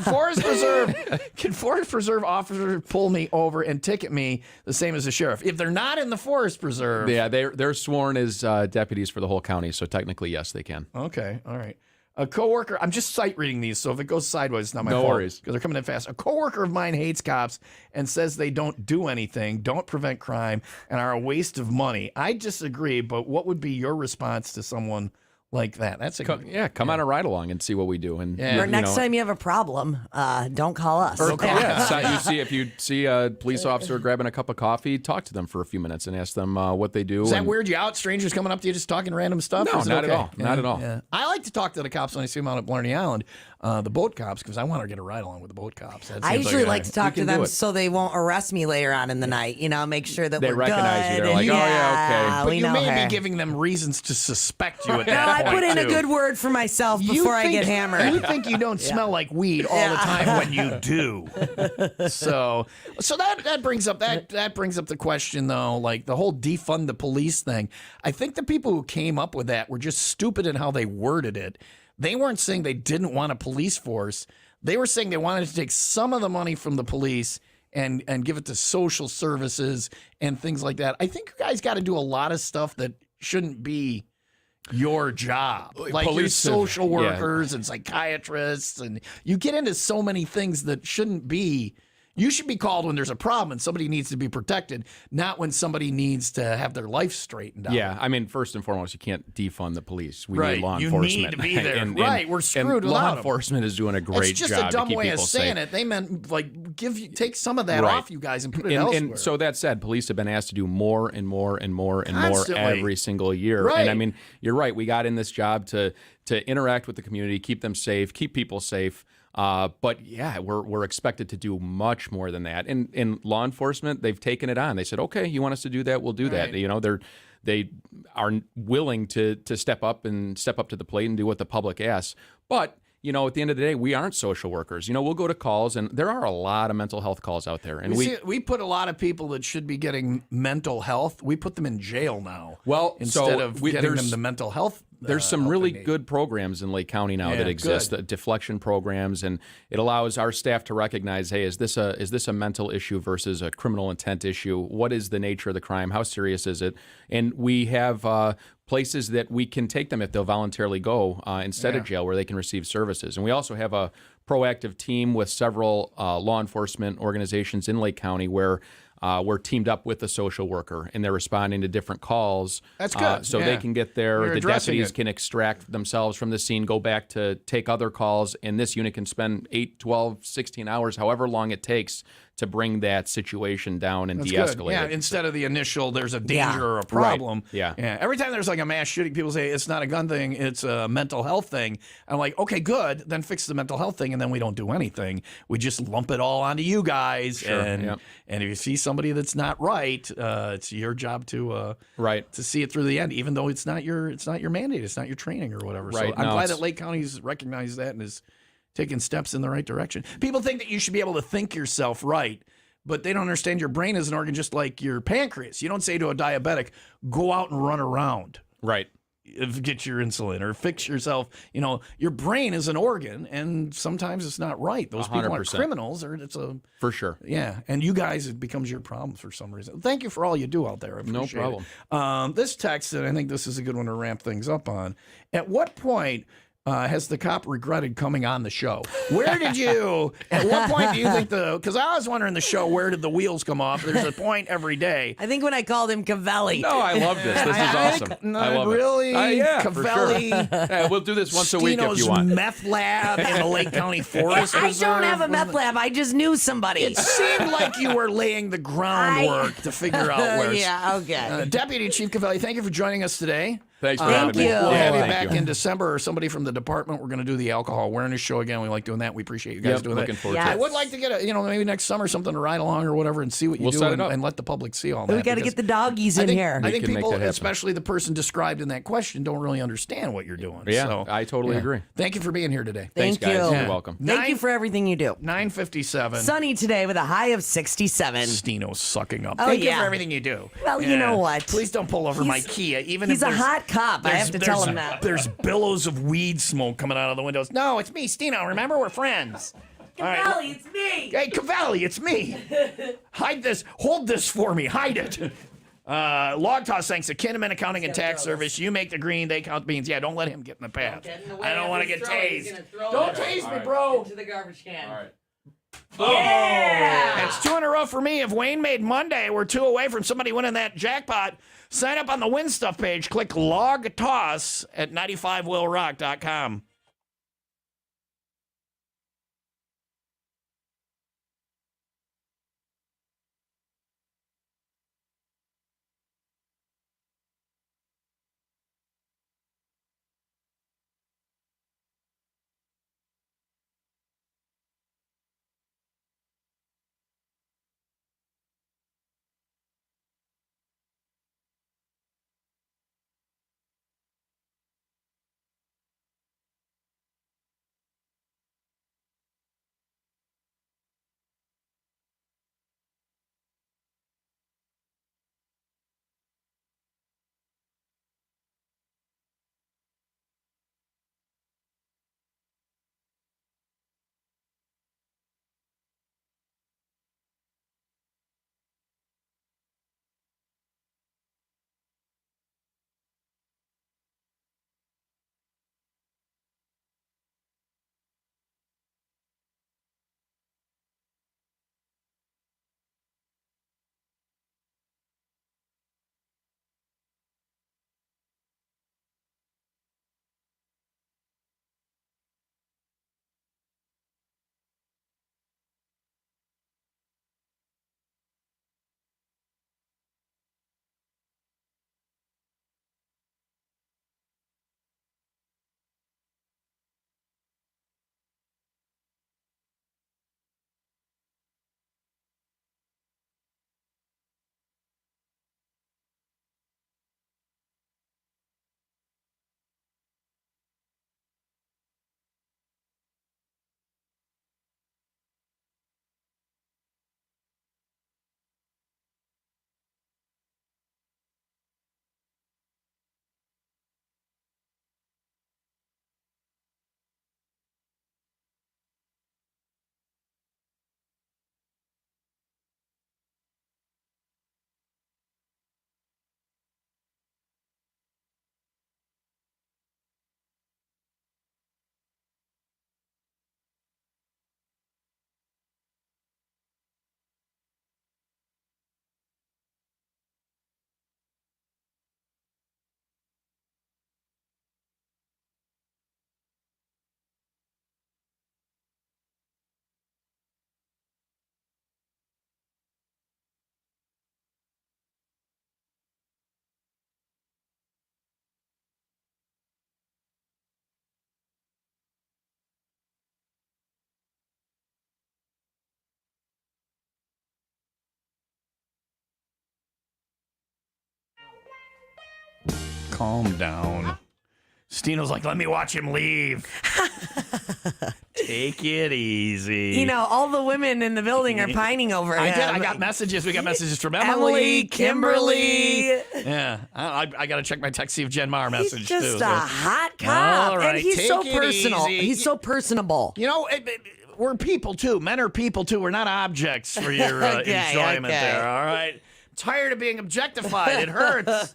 Forest Preserve officers pull me over and ticket me the same as the sheriff? If they're not in the Forest Preserve. Yeah, they're sworn as deputies for the whole county, so technically, yes, they can. Okay, all right. A coworker, I'm just sight reading these, so if it goes sideways, it's not my fault. No worries. Because they're coming in fast. A coworker of mine hates cops and says they don't do anything, don't prevent crime, and are a waste of money. I disagree, but what would be your response to someone like that? That's come on a ride along and see what we do. And or next time you have a problem, don't call us. Or if you see a police officer grabbing a cup of coffee, talk to them for a few minutes and ask them what they do. Does that weird you out? Strangers coming up to you just talking random stuff? No, not at all. Not at all. Yeah. I like to talk to the cops when I see them out at Blarney Island, the boat cops, because I want to get a ride along with the boat cops. I usually like to talk to them so they won't arrest me later on in the night. Make sure that they we're recognize good. you. They're like, okay. But you may be giving them reasons to suspect you at that point. I put in a good word for myself before I get hammered. You think you don't smell like weed all the time when you do. So that brings up the question though, like the whole defund the police thing. I think the people who came up with that were just stupid in how they worded it. They weren't saying they didn't want a police force. They were saying they wanted to take some of the money from the police and give it to social services and things like that. I think you guys got to do a lot of stuff that shouldn't be your job. Like police, social workers and psychiatrists, and you get into so many things that shouldn't be. You should be called when there's a problem and somebody needs to be protected, not when somebody needs to have their life straightened out. Yeah, I mean, first and foremost, you can't defund the police. We need law enforcement. You need to be there. We're screwed and without law enforcement is doing a great job to keep people safe. It's just a dumb way of saying it. They meant take some of that off you guys and put it elsewhere. And so that said, police have been asked to do more and more and more and Constantly. more every single year. Right. And I mean, you're right. We got in this job to interact with the community, keep them safe, keep people safe. But yeah, we're expected to do much more than that. And in law enforcement, they've taken it on. They said, okay, you want us to do that? We'll do that. They are willing to step up to the plate and do what the public asks. But at the end of the day, we aren't social workers. We'll go to calls, and there are a lot of mental health calls out there. And we put a lot of people that should be getting mental health. We put them in jail now. Well, instead of getting them the mental health There's some really good programs in Lake County now that exist, deflection programs, and it allows our staff to recognize, hey, is this a mental issue versus a criminal intent issue? What is the nature of the crime? How serious is it? And we have places that we can take them if they'll voluntarily go instead of jail, where they can receive services. And we also have a proactive team with several law enforcement organizations in Lake County where we're teamed up with a social worker, and they're responding to different calls. That's good. So they can get there. You're the deputies it. can extract themselves from the scene, go back to take other calls, and this unit can spend 8, 12, 16 hours, however long it takes, to bring that situation down and de-escalate Yeah, it. instead of the initial, there's a danger or a problem. Right. Yeah. Every time there's like a mass shooting, people say it's not a gun thing, it's a mental health thing. I'm like, okay, good. Then fix the mental health thing, and then we don't do anything. We just lump it all onto you guys. Sure. And if you see somebody that's not right, it's your job to see it through the end, even though it's not your mandate, it's not your training or whatever. Right. So I'm glad that Lake County's recognized that and is taking steps in the right direction. People think that you should be able to think yourself right, but they don't understand your brain is an organ just like your pancreas. You don't say to a diabetic, go out and run around. Right. Get your insulin or fix yourself. You know, your brain is an organ, and sometimes it's not right. Those people aren't 100%. criminals, or it's a For sure. yeah. And you guys, it becomes your problem for some reason. Thank you for all you do out there. I No appreciate problem. it. This text, and I think this is a good one to ramp things up on. At what point has the cop regretted coming on the show? Where did you, at what point do you think because I was wondering the show, where did the wheels come off? There's a point every day. I think when I called him Covelli. No, I love this. This is awesome. I love really? it. Yeah, for Covelli. sure. Yeah, we'll do this once a week if Stino's you want. meth lab in the Lake County Forest I Reserve. don't have a meth lab. I just knew somebody. It seemed like you were laying the groundwork to figure out where. Yeah, okay. Deputy Chief Covelli, thank you for joining us today. Thanks for having me. you. We'll have you Thank back in December, or somebody from the department. We're going to do the alcohol awareness show again. We like doing that. We appreciate you guys doing looking that. forward to it. I would like to get maybe next summer something to ride along or whatever and see what you We'll do set it up. and let the public see all that. We got to because get the doggies I in think, here. I think can make people, that happen. especially the person described in that question, don't really understand what you're doing. Yeah, So, I totally agree. Thank you for being here today. Thanks, Thank guys. you. You're welcome. Thank you for everything you do. 9:57. Sunny today with a high of 67. Stino's sucking up. Oh, Thank you yeah. for everything you do. Well, you know what? Please don't pull over my Kia. Even He's if a there's- hot cop. I have to tell him that. There's billows of weed smoke coming out of the windows. No, it's me, Stino. Remember, we're friends. All right. Covelli, it's me. Hey, Covelli, it's me. Hide this. Hold this for me. Hide it. Log Toss thanks to Kinnaman Accounting and Tax Service. You make the green, they count the beans. Yeah, don't let him get in the path. I don't want to get tased. Don't tase me, bro. To the garbage can. All right. Yeah. It's 2 in a row for me. If Wayne made Monday, we're 2 away from somebody winning that jackpot. Sign up on the Win Stuff page. Click Log Toss at 95WIILRock.com. calm down. Stino's like, let me watch him leave. Take it easy. You know, all the women in the building are pining over him. I did. I got messages. We got messages from Emily, Kimberly. Yeah. I got to check my text, see if Jen Mar messaged He's just too. a hot cop. All right, and he's take so it personal. easy. He's so personable. You know, we're people too. Men are people too. We're not objects for your enjoyment there. All right. I'm tired of being objectified. It hurts.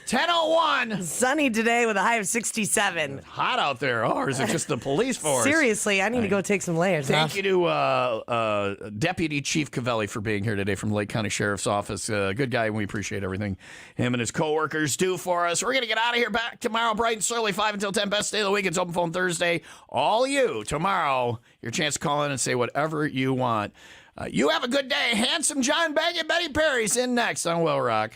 10:01. Sunny today with a high of 67. Hot out there. Oh, or is it just the police force? Seriously, I need to go take some layers Thank off. you to Deputy Chief Covelli for being here today from the Lake County Sheriff's Office. Good guy, and we appreciate everything him and his coworkers do for us. We're going to get out of here back tomorrow, bright and early, 5 until 10. Best day of the week. It's Open Phone Thursday. All you, tomorrow, your chance to call in and say whatever you want. You have a good day. Handsome John Bang and Betty Perry's in next on WIIL Rock.